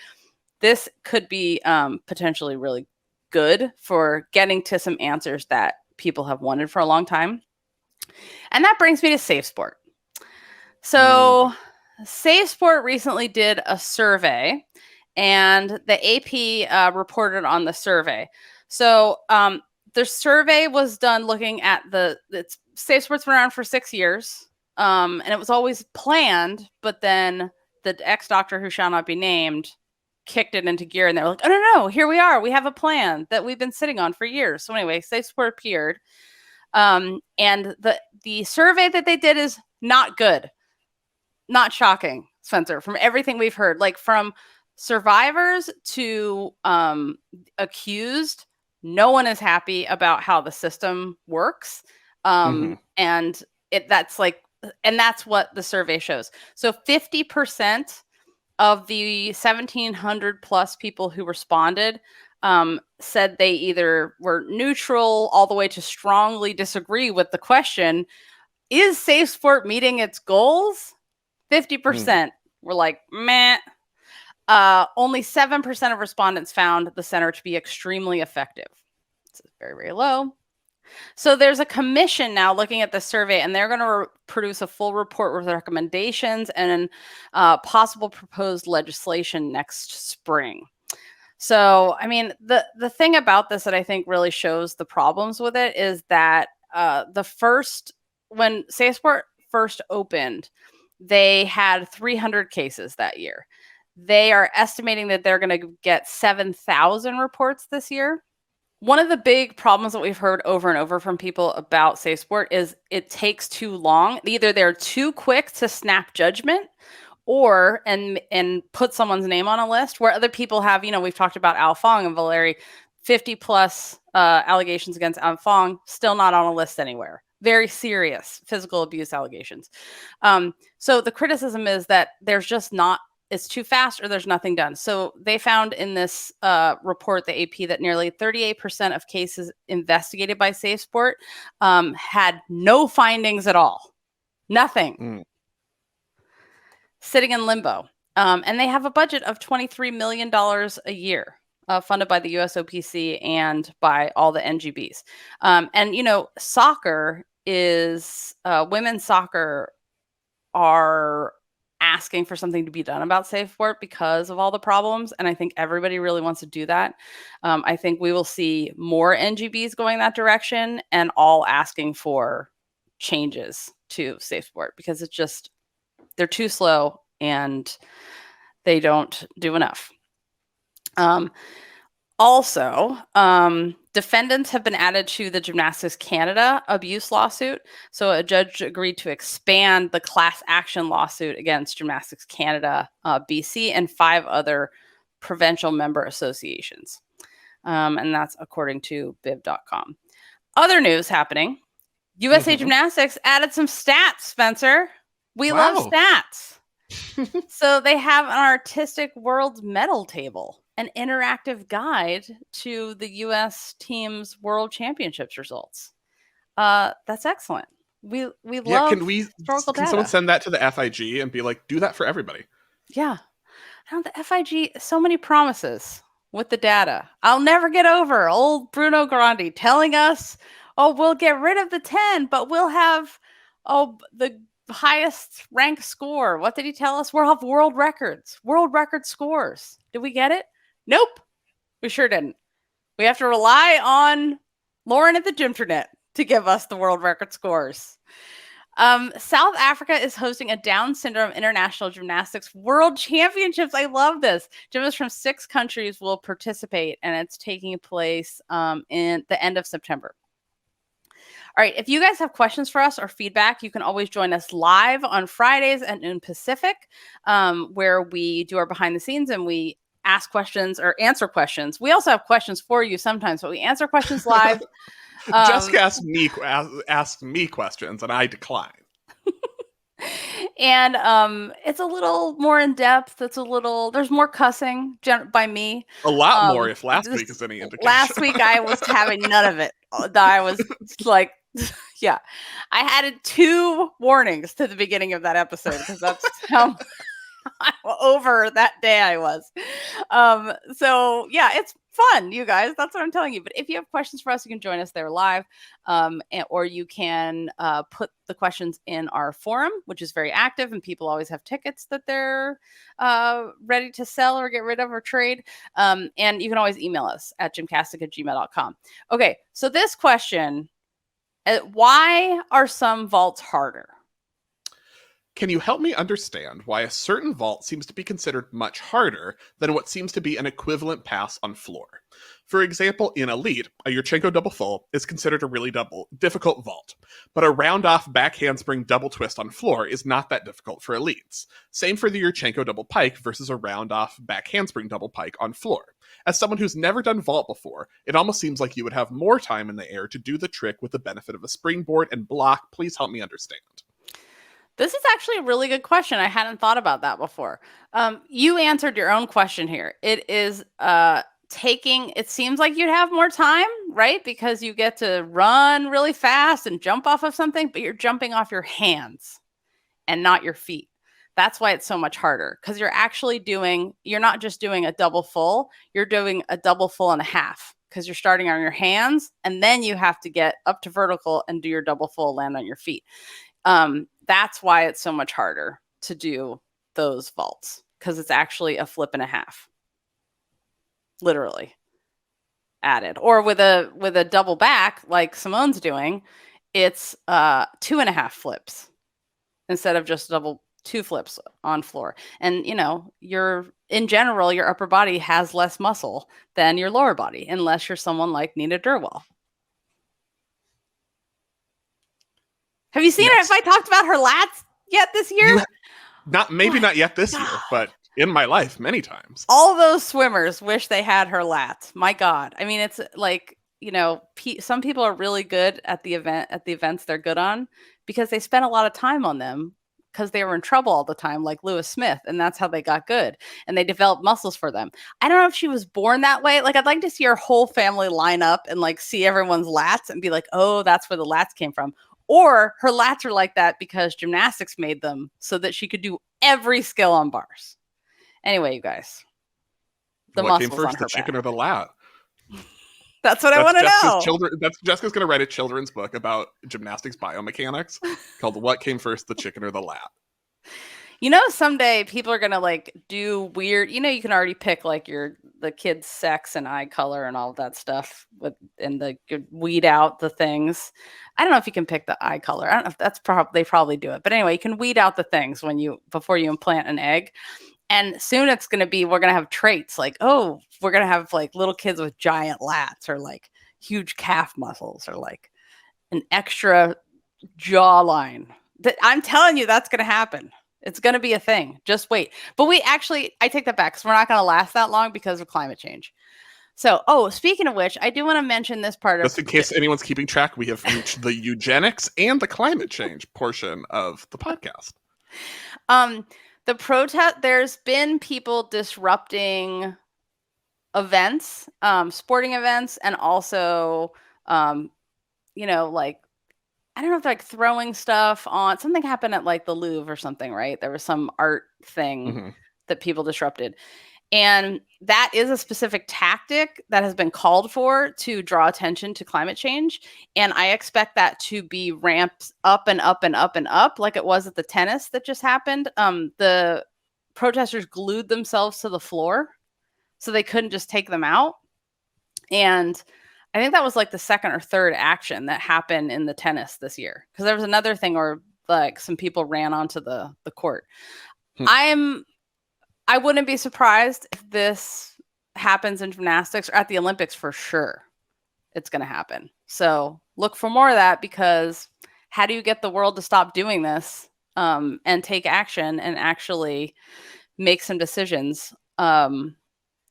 this could be potentially really good for getting to some answers that people have wanted for a long time. And that brings me to SafeSport. So SafeSport recently did a survey, and the AP reported on the survey. So the survey was done looking at SafeSport's been around for 6 years, and it was always planned, but then the ex-doctor who shall not be named kicked it into gear, and they were like, oh, no, here we are. We have a plan that we've been sitting on for years. So anyway, SafeSport appeared, and the survey that they did is not good. Not shocking, Spencer, from everything we've heard, like from survivors to accused. No one is happy about how the system works. And that's what the survey shows. So 50% of the 1,700 plus people who responded said they either were neutral all the way to strongly disagree with the question, is SafeSport meeting its goals? 50% were like, meh. Only 7% of respondents found the center to be extremely effective. It's very, very low. So there's a commission now looking at the survey, and they're going to produce a full report with recommendations and possible proposed legislation next spring. So, I mean, the thing about this that I think really shows the problems with it is that when SafeSport first opened, they had 300 cases that year. They are estimating that they're going to get 7,000 reports this year. One of the big problems that we've heard over and over from people about SafeSport is it takes too long. Either they're too quick to snap judgment or and put someone's name on a list, where other people have, we've talked about Al Fong and Valeri, 50 plus allegations against Al Fong, still not on a list anywhere. very serious physical abuse allegations. So the criticism is that there's just not, it's too fast or there's nothing done. So they found in this report, the AP, that nearly 38% of cases investigated by SafeSport had no findings at all. Nothing. Sitting in limbo. And they have a budget of $23 million a year, funded by the USOPC and by all the NGBs. And, you know, soccer is, women's soccer are asking for something to be done about SafeSport because of all the problems. And I think everybody really wants to do that. I think we will see more NGBs going that direction and all asking for changes to SafeSport because it's just, they're too slow and they don't do enough. Also, defendants have been added to the Gymnastics Canada abuse lawsuit. So a judge agreed to expand the class action lawsuit against Gymnastics Canada, BC, and 5 other provincial member associations. And that's according to bib.com. Other news happening. USA Gymnastics added some stats, Spencer. We love stats. So they have an artistic world medal table, an interactive guide to the U.S. team's World Championships results. That's excellent. We love historical data. Can someone send that to the FIG and be like, do that for everybody? Yeah. The FIG, so many promises with the data. I'll never get over old Bruno Grandi telling us, oh, we'll get rid of the 10, but we'll have, the highest rank score. What did he tell us? We'll have world record scores. Did we get it? Nope. We sure didn't. We have to rely on Lauren at the Gymternet to give us the world record scores. South Africa is hosting a Down Syndrome International Gymnastics World Championships. I love this. Gymnasts from 6 countries will participate, and it's taking place in the end of September. All right, if you guys have questions for us or feedback, you can always join us live on Fridays at noon Pacific, where we do our behind the scenes and we ask questions or answer questions. We also have questions for you sometimes, but we answer questions live. Jessica asked me questions and I decline. And it's a little more in depth. There's more cussing by me. A lot more if last week is any indication. Last week I was having none of it. I was like, yeah, I had 2 warnings to the beginning of that episode because that's how over that day I was. So yeah, it's fun, you guys. That's what I'm telling you. But if you have questions for us, you can join us there live, or you can put the questions in our forum, which is very active, and people always have tickets that they're ready to sell or get rid of or trade. And you can always email us at gymcastic@gmail.com. Okay, so this question, why are some vaults harder? Can you help me understand why a certain vault seems to be considered much harder than what seems to be an equivalent pass on floor? For example, in Elite, a Yurchenko double full is considered a really difficult vault, but a round-off back handspring double twist on floor is not that difficult for Elites. Same for the Yurchenko double pike versus a round-off back handspring double pike on floor. As someone who's never done vault before, it almost seems like you would have more time in the air to do the trick with the benefit of a springboard and block. Please help me understand. This is actually a really good question. I hadn't thought about that before. You answered your own question here. It is it seems like you'd have more time, right? Because you get to run really fast and jump off of something, but you're jumping off your hands and not your feet. That's why it's so much harder, because you're not just doing a double full, you're doing a double full and a half, because you're starting on your hands and then you have to get up to vertical and do your double full, land on your feet. That's why it's so much harder to do those vaults, because it's actually a flip and a half, literally added. Or with a double back like Simone's doing, it's 2.5 flips instead of just 2 flips on floor. And in general, your upper body has less muscle than your lower body, unless you're someone like Nina Derwael. Have you seen her? Have I talked about her lats yet this year? Not yet this year, but in my life many times. All those swimmers wish they had her lats. My God. I mean, it's like some people are really good at the events they're good on because they spent a lot of time on them because they were in trouble all the time, like Lewis Smith, and that's how they got good, and they developed muscles for them. I don't know if she was born that way. Like, I'd like to see her whole family line up and like see everyone's lats and be like, oh, that's where the lats came from. Or her lats are like that because gymnastics made them so that she could do every skill on bars. Anyway, you guys, what came first, the chicken or the lat? That's what I want to know. Jessica's going to write a children's book about gymnastics biomechanics called "What Came First, the Chicken or the Lat?" Someday people are going to like do weird. You can already pick like the kid's sex and eye color and all of that stuff and weed out the things. I don't know if you can pick the eye color. I don't know if they probably do it, but anyway, you can weed out the things before you implant an egg. And soon it's going to be, we're going to have traits like, oh, we're going to have like little kids with giant lats or like huge calf muscles or like an extra jawline. I'm telling you, that's going to happen. It's going to be a thing. Just wait. But I take that back because we're not going to last that long because of climate change. So, speaking of which, I do want to mention this part just in case anyone's keeping track, we have reached the eugenics and the climate change portion of the podcast. The protest, there's been people disrupting events, sporting events, and also, like, I don't know if like throwing stuff on. Something happened at like the Louvre or something, right? There was some art thing that people disrupted. And that is a specific tactic that has been called for to draw attention to climate change. And I expect that to be ramped up and up and up and up like it was at the tennis that just happened. The protesters glued themselves to the floor so they couldn't just take them out. And I think that was like the second or third action that happened in the tennis this year. Because there was another thing where like some people ran onto the court. I wouldn't be surprised if this happens in gymnastics or at the Olympics for sure. It's going to happen. So look for more of that because how do you get the world to stop doing this and take action and actually make some decisions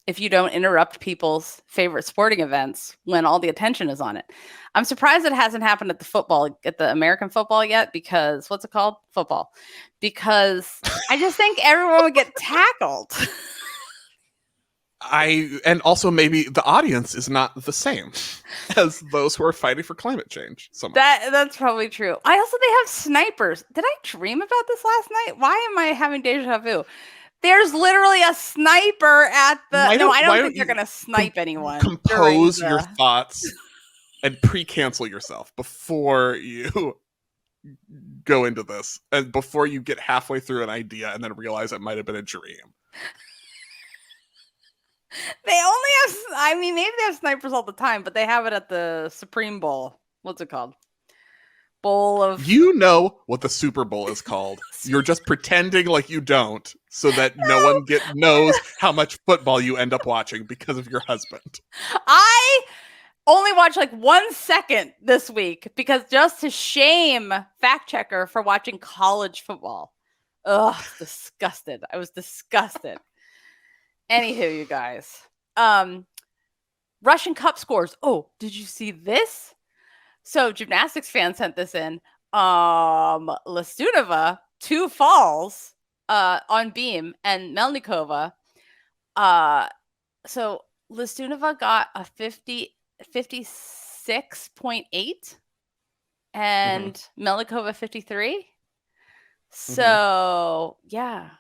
if you don't interrupt people's favorite sporting events when all the attention is on it? I'm surprised it hasn't happened at the American football yet because what's it called? Football. Because I just think everyone would get tackled. And also maybe the audience is not the same as those who are fighting for climate change. That's probably true. They have snipers. Did I dream about this last night? Why am I having deja vu? There's literally a sniper at the. I don't think you're going to snipe anyone. Compose your thoughts and pre-cancel yourself before you go into this and before you get halfway through an idea and then realize it might have been a dream. They only have. Maybe they have snipers all the time, but they have it at the Supreme Bowl. What's it called? Bowl of. You know what the Super Bowl is called. You're just pretending like you don't so that no one knows how much football you end up watching because of your husband. I only watched like 1 second this week because just to shame fact checker for watching college football. Ugh, disgusted. I was disgusted. Anywho, you guys. Russian Cup scores. Oh, did you see this? So gymnastics fan sent this in. Lestunova, 2 falls on beam, and Melnikova. So Lestunova got a 56.8 and Melnikova 53. So yeah.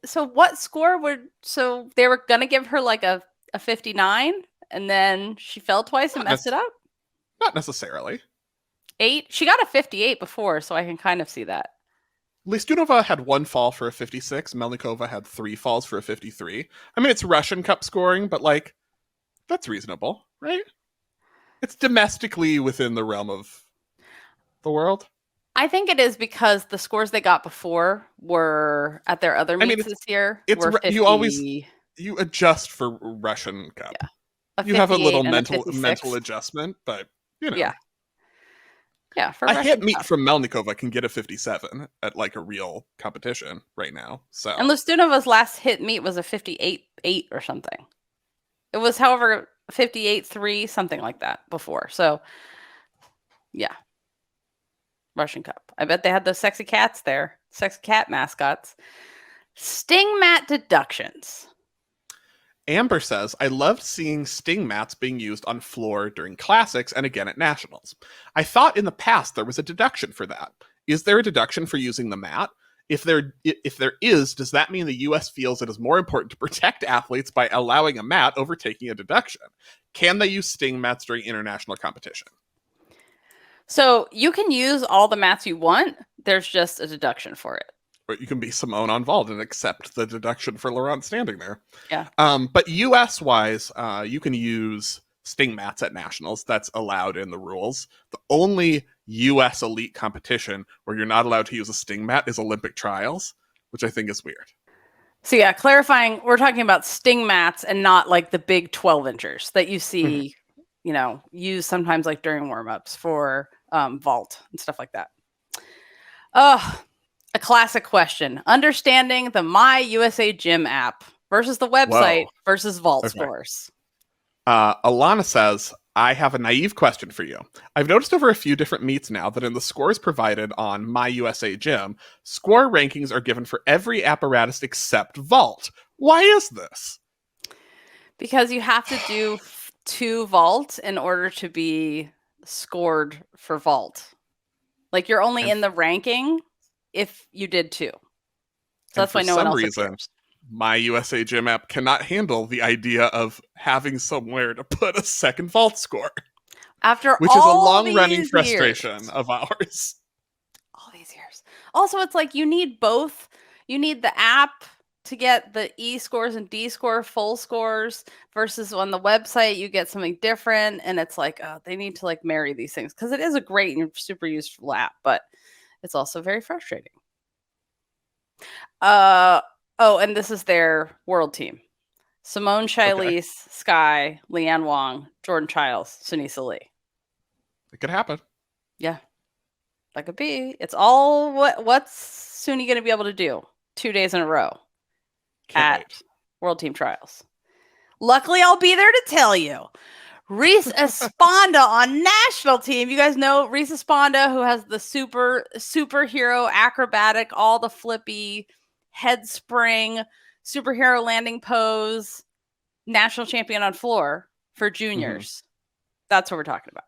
So what score so they were gonna give her like a 59 and then she fell twice and messed it up? Not necessarily. 8? She got a 58 before, so I can kind of see that. Lestunova had 1 fall for a 56. Melnikova had 3 falls for a 53. I mean, it's Russian Cup scoring, but like, that's reasonable, right? It's domestically within the realm of the world. I think it is because the scores they got before were at their other meets this year. You adjust for Russian Cup. Yeah. You have a little mental adjustment, but you know. Yeah. Yeah. For a hit meet from Melnikova can get a 57 at like a real competition right now. So and Lestunova's last hit meet was a 58.8 or something. It was, however, 58-3, something like that before. So, yeah. Russian Cup. I bet they had those sexy cats there. Sexy cat mascots. Sting mat deductions. Amber says, I loved seeing sting mats being used on floor during classics and again at nationals. I thought in the past there was a deduction for that. Is there a deduction for using the mat? If there is, does that mean the US feels it is more important to protect athletes by allowing a mat over taking a deduction? Can they use sting mats during international competition? So you can use all the mats you want. There's just a deduction for it. Or you can be Simone Onvald and accept the deduction for Laurent standing there. Yeah. But US-wise, you can use sting mats at nationals. That's allowed in the rules. The only US elite competition where you're not allowed to use a sting mat is Olympic trials, which I think is weird. So yeah, clarifying, we're talking about sting mats and not like the big 12-inchers that you see, used sometimes like during warm-ups for vault and stuff like that. A classic question. Understanding the My USA Gym app versus the website versus vault scores. Alana says, I have a naive question for you. I've noticed over a few different meets now that in the scores provided on My USA Gym, score rankings are given for every apparatus except vault. Why is this? Because you have to do 2 vault in order to be scored for vault. Like you're only in the ranking if you did 2. So that's why no one else appears. My USA Gym app cannot handle the idea of having somewhere to put a second vault score. Which is a long-running frustration of ours. All these years. Also, it's like you need both. You need the app to get the E scores and D score full scores versus on the website you get something different. And it's like, they need to like marry these things because it is a great and super useful app, but it's also very frustrating. And this is their world team. Simone Shilese, Sky, Leanne Wong, Jordan Childs, Sunisa Lee. It could happen. Yeah. That could be. It's all what's Suni going to be able to do 2 days in a row at World Team Trials. Luckily, I'll be there to tell you. Reese Esponda on national team. You guys know Reese Esponda, who has the superhero acrobatic, all the flippy head spring, superhero landing pose, national champion on floor for juniors. That's what we're talking about.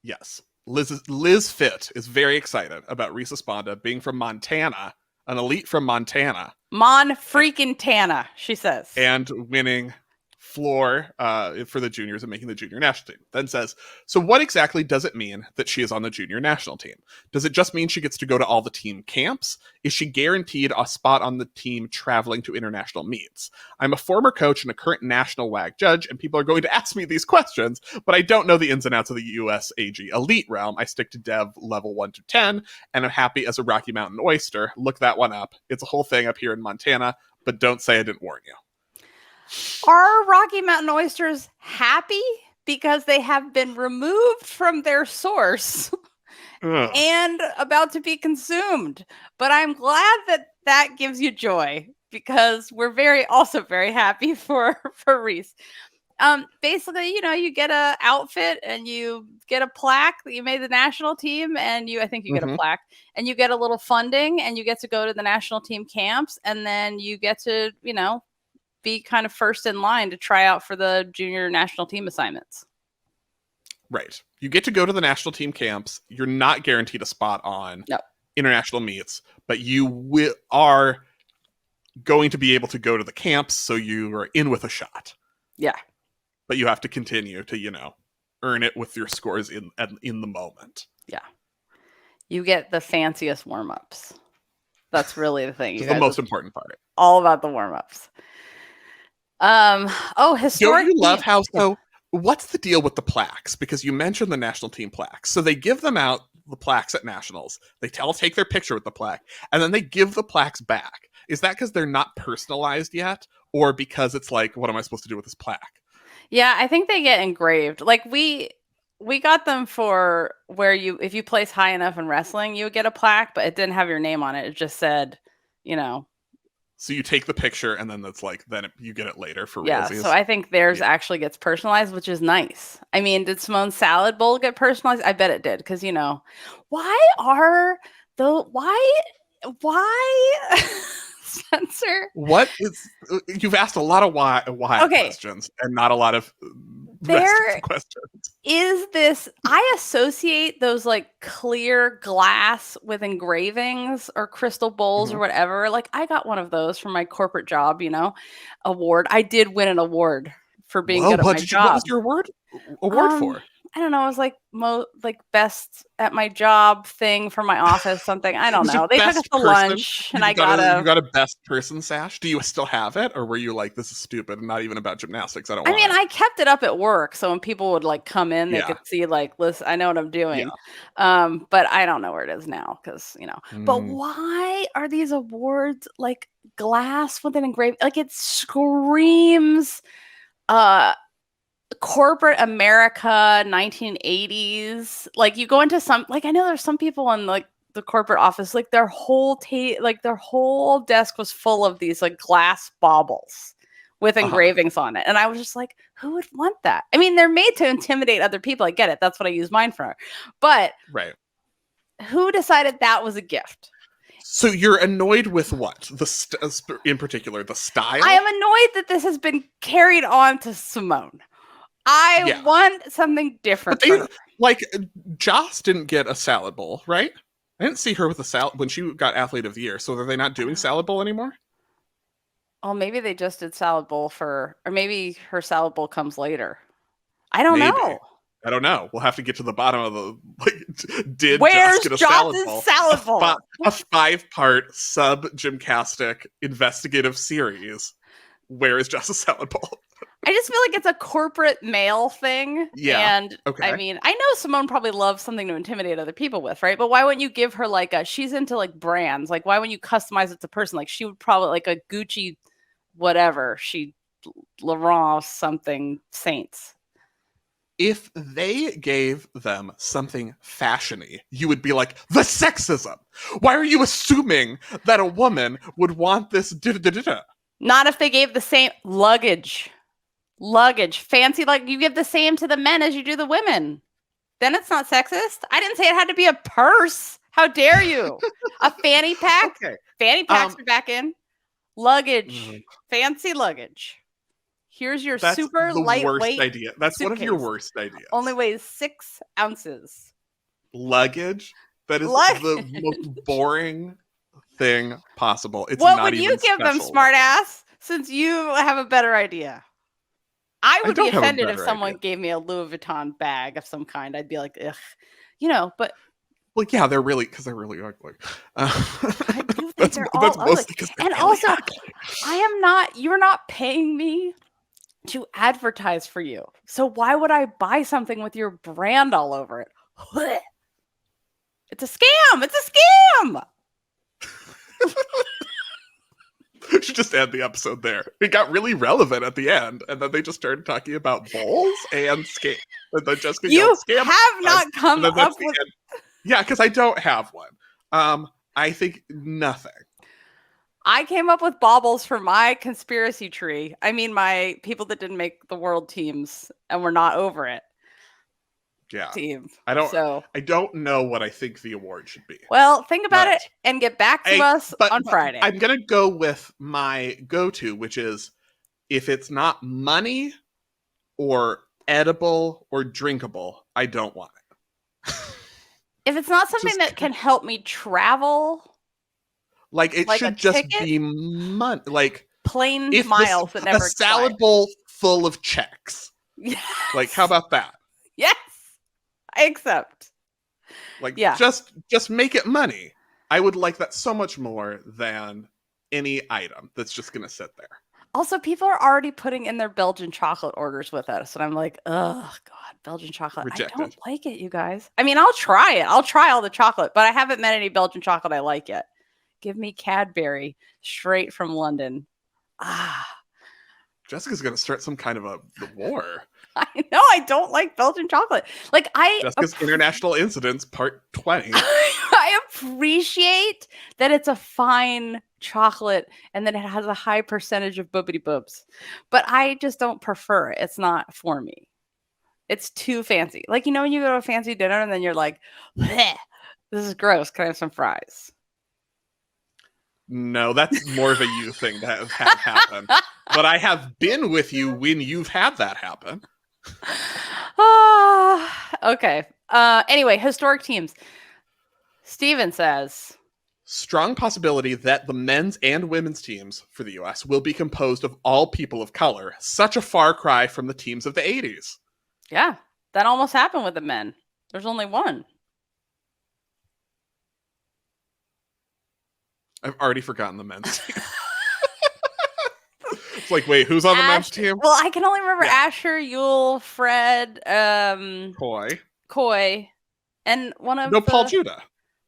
Yes. Liz Fitt is very excited about Reese Esponda being from Montana, an elite from Montana. Mon-freaking-tana, she says. And winning floor for the juniors and making the junior national team. Then says, so what exactly does it mean that she is on the junior national team? Does it just mean she gets to go to all the team camps? Is she guaranteed a spot on the team traveling to international meets? I'm a former coach and a current national WAG judge, and people are going to ask me these questions, but I don't know the ins and outs of the US AG elite realm. I stick to dev level 1 to 10, and I'm happy as a Rocky Mountain oyster. Look that one up. It's a whole thing up here in Montana, but don't say I didn't warn you. Are Rocky Mountain oysters happy because they have been removed from their source and about to be consumed? But I'm glad that gives you joy because we're also very happy for Reese. Basically, you get a outfit and you get a plaque that you made the national team, and I think you get a plaque, and you get a little funding, and you get to go to the national team camps, and then you get to, be kind of first in line to try out for the junior national team assignments. Right. You get to go to the national team camps. You're not guaranteed a spot on international meets, but you are going to be able to go to the camps, so you are in with a shot. Yeah. But you have to continue to, earn it with your scores in the moment. Yeah. You get the fanciest warm-ups. That's really the thing. It's the most important part. All about the warm-ups. Historic. Don't you love how, so what's the deal with the plaques? Because you mentioned the national team plaques. So they give them out, the plaques at nationals. They take their picture with the plaque, and then they give the plaques back. Is that because they're not personalized yet? Or because it's like, what am I supposed to do with this plaque? Yeah, I think they get engraved. Like we got them for where if you place high enough in wrestling, you would get a plaque, but it didn't have your name on it. It just said, So you take the picture, and then then you get it later for yeah. realsies. So I think theirs actually gets personalized, which is nice. I mean, did Simone's salad bowl get personalized? I bet it did, because why Spencer? What is? You've asked a lot of why questions, and not a lot of rest questions. Is this? I associate those like clear glass with engravings or crystal bowls or whatever. Like I got one of those for my corporate job, award. I did win an award for being good at my job. What was your award for? I don't know. It was like best at my job thing for my office, something. I don't know. They took us to lunch, and you got a best person sash. Do you still have it, or were you like, this is stupid and not even about gymnastics? I mean, I kept it up at work, so when people would like come in, they could see like, listen, I know what I'm doing. Yeah. But I don't know where it is now, because But why are these awards like glass with an engraving? Like it screams, corporate America 1980s. Like you go into some, like I know there's some people in like the corporate office, like their whole desk was full of these like glass baubles with engravings on it, and I was just like, who would want that? I mean, they're made to intimidate other people. I get it. That's what I use mine for. But who decided that was a gift? So you're annoyed with what? In particular, the style? I am annoyed that this has been carried on to Simone. I want something different. But Joss didn't get a salad bowl, right? I didn't see her with a salad when she got Athlete of the Year. So are they not doing salad bowl anymore? Oh, maybe they just did salad bowl or maybe her salad bowl comes later. I don't know. I don't know. We'll have to get to the bottom of the where's Joss get a salad bowl? A 5-part GymCastic investigative series. Where is Joss's salad bowl? I just feel like it's a corporate male thing. Yeah. And I mean, I know Simone probably loves something to intimidate other people with, right? But why wouldn't you give her she's into like brands. Like why wouldn't you customize it to person? Like she would probably like a Gucci, whatever. Laurent something Saints. If they gave them something fashiony, you would be like, the sexism. Why are you assuming that a woman would want this? Not if they gave the same luggage, fancy, like you give the same to the men as you do the women. Then it's not sexist. I didn't say it had to be a purse. How dare you? A fanny pack. Okay. Fanny packs are back in. Luggage, fancy luggage. Here's your super lightweight idea. That's suitcase. One of your worst ideas. Only weighs 6 ounces. Luggage? That is the most boring thing possible. It's what not would even you give them, smartass? Since you have a better idea. I would be offended if someone gave me a Louis Vuitton bag of some kind. I'd be like, ugh. But well, yeah, they're really ugly. I do think they're all ugly. And really also, ugly. You're not paying me to advertise for you. So why would I buy something with your brand all over it? It's a scam. It's a scam. Should just end the episode there. It got really relevant at the end, and then they just started talking about bowls and scam. And then Jessica you scam have not come up with. Yeah, because I don't have one. I think nothing. I came up with baubles for my conspiracy tree. I mean, my people that didn't make the world teams and were not over it. Yeah. Team. I don't know what I think the award should be. Well, think about it and get back to us on Friday. I'm going to go with my go-to, which is if it's not money or edible or drinkable, I don't want it. If it's not something that can help me travel, it should just be money, plain miles that never a salad bowl full of checks. Yes. How about that? Yes. I accept. Just make it money. I would like that so much more than any item that's just going to sit there. Also, people are already putting in their Belgian chocolate orders with us. And I'm like, oh, God, Belgian chocolate. Rejected. I don't like it, you guys. I mean, I'll try it. I'll try all the chocolate, but I haven't met any Belgian chocolate I like yet. Give me Cadbury straight from London. Jessica's going to start some kind of the war. I know. I don't like Belgian chocolate. Jessica's International Incidents Part 20. I appreciate that it's a fine chocolate and that it has a high percentage of boobity boobs, but I just don't prefer it. It's not for me. It's too fancy. Like, when you go to a fancy dinner and then you're like, bleh, this is gross. Can I have some fries? No, that's more of a you thing to have happen. But I have been with you when you've had that happen. Okay. Anyway, historic teams. Steven says, strong possibility that the men's and women's teams for the U.S. will be composed of all people of color. Such a far cry from the teams of the 80s. Yeah, that almost happened with the men. There's only one. I've already forgotten the men's team. It's like, wait, who's on the men's team? Well, I can only remember Asher, Yule, Fred, Coy, and one of Paul Judah.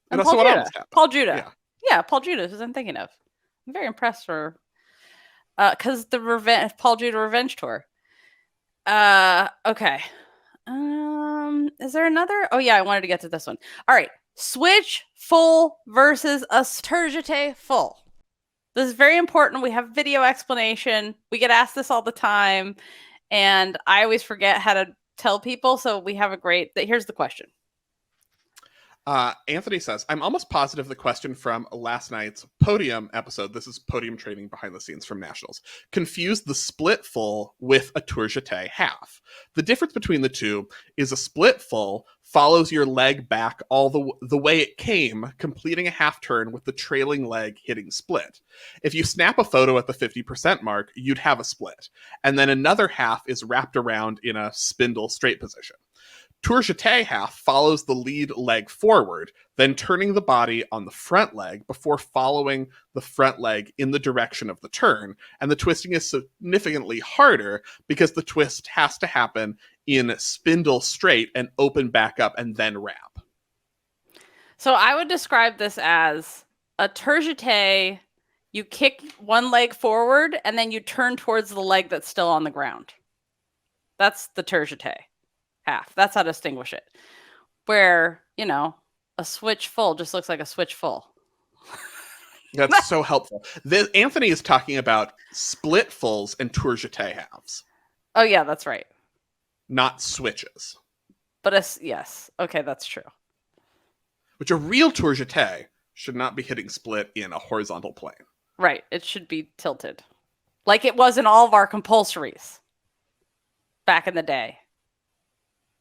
And Paul Judah. Paul Judah. Yeah, Paul Judah is who I'm thinking of. I'm very impressed for because the Paul Judah Revenge Tour. Okay. Is there another? Oh yeah, I wanted to get to this one. All right. Switch full versus a turgite full. This is very important. We have video explanation. We get asked this all the time, and I always forget how to tell people. So we have here's the question. Anthony says, I'm almost positive the question from last night's podium episode, this is podium training behind the scenes from Nationals, confused the split full with a tourgite half. The difference between the two is a split full follows your leg back all the way it came, completing a half turn with the trailing leg hitting split. If you snap a photo at the 50% mark, you'd have a split. And then another half is wrapped around in a spindle straight position. Tourgite half follows the lead leg forward, then turning the body on the front leg before following the front leg in the direction of the turn. And the twisting is significantly harder because the twist has to happen in spindle straight and open back up and then wrap. So I would describe this as a tourgite. You kick one leg forward and then you turn towards the leg that's still on the ground. That's the tourgite half. That's how to distinguish it. Where, a switch full just looks like a switch full. That's so helpful. Anthony is talking about split fulls and tourgite halves. Oh, yeah, that's right. Not switches. But yes. Okay, that's true. Which a real tourgite should not be hitting split in a horizontal plane. Right. It should be tilted. Like it was in all of our compulsories back in the day.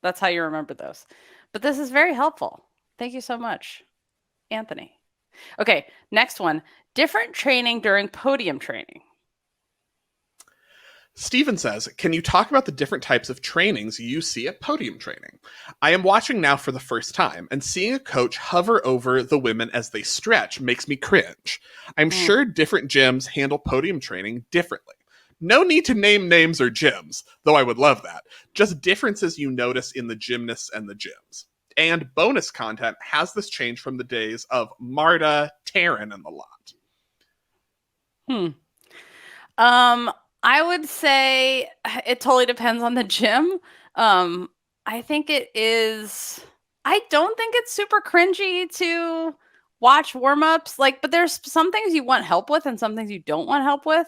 That's how you remember those. But this is very helpful. Thank you so much, Anthony. Okay, next one. Different training during podium training. Steven says, can you talk about the different types of trainings you see at podium training? I am watching now for the first time, and seeing a coach hover over the women as they stretch makes me cringe. I'm sure different gyms handle podium training differently. No need to name names or gyms, though I would love that. Just differences you notice in the gymnasts and the gyms. And bonus content has this change from the days of Marta, Taryn, and the lot. I would say it totally depends on the gym. I think it is. I don't think it's super cringy to watch warm-ups. But there's some things you want help with and some things you don't want help with.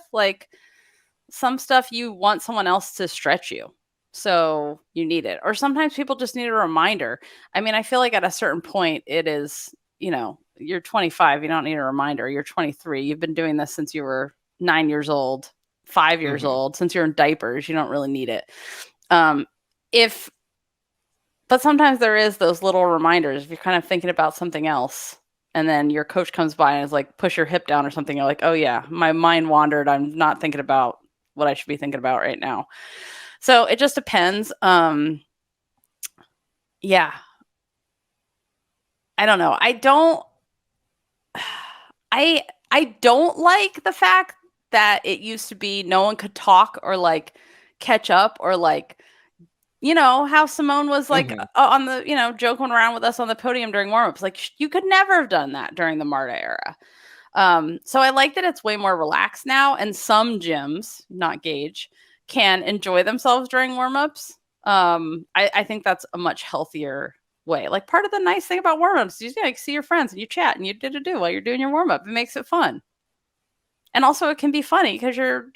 Some stuff you want someone else to stretch you. So you need it. Or sometimes people just need a reminder. I mean, I feel like at a certain point it is, you're 25. You don't need a reminder. You're 23. You've been doing this since you were 9 years old, 5 years old, since you're in diapers. You don't really need it. But sometimes there is those little reminders. If you're kind of thinking about something else and then your coach comes by and is like, push your hip down or something. You're like, oh yeah, my mind wandered. I'm not thinking about what I should be thinking about right now. So it just depends. Yeah. I don't know. I don't like the fact that it used to be no one could talk or catch up or how Simone was on the, joking around with us on the podium during warm-ups. You could never have done that during the Marta era. So I like that it's way more relaxed now, and some gyms, not Gage, can enjoy themselves during warm-ups. I think that's a much healthier way. Like part of the nice thing about warm-ups is you see your friends and you chat and you do while you're doing your warm-up. It makes it fun. And also it can be funny because your,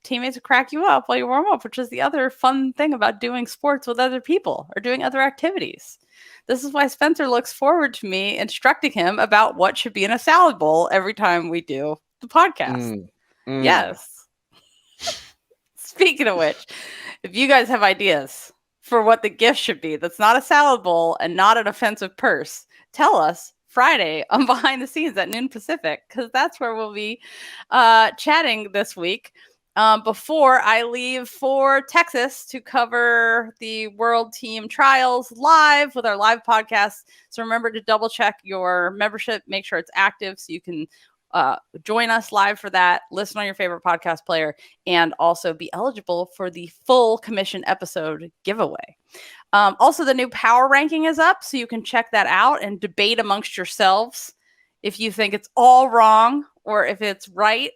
teammates will crack you up while you warm up, which is the other fun thing about doing sports with other people or doing other activities. This is why Spencer looks forward to me instructing him about what should be in a salad bowl every time we do the podcast. Yes. Speaking of which, if you guys have ideas for what the gift should be, that's not a salad bowl and not an offensive purse, tell us Friday on Behind the Scenes at noon Pacific, because that's where we'll be chatting this week before I leave for Texas to cover the World Team Trials live with our live podcast. So remember to double check your membership, make sure it's active so you can join us live for that, listen on your favorite podcast player, and also be eligible for the full commission episode giveaway. Also, the new power ranking is up, so you can check that out and debate amongst yourselves if you think it's all wrong or if it's right.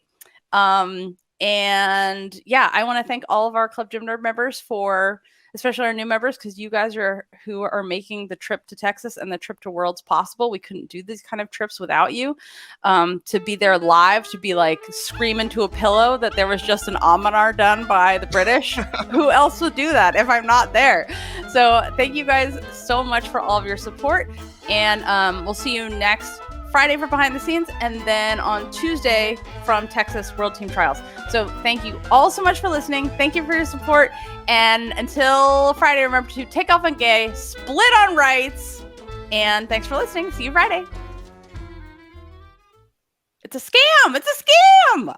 And yeah, I want to thank all of our Club Gym Nerd members for, especially our new members, because you guys are who are making the trip to Texas and the trip to Worlds possible. We couldn't do these kind of trips without you. To be there live, to be like screaming to a pillow that there was just an Almanar done by the British. Who else would do that if I'm not there? So thank you guys so much for all of your support. And we'll see you next Friday for Behind the Scenes, and then on Tuesday from Texas World Team Trials. So thank you all so much for listening. Thank you for your support. And until Friday, remember to take off on gay, split on rights, and thanks for listening. See you Friday. It's a scam. It's a scam.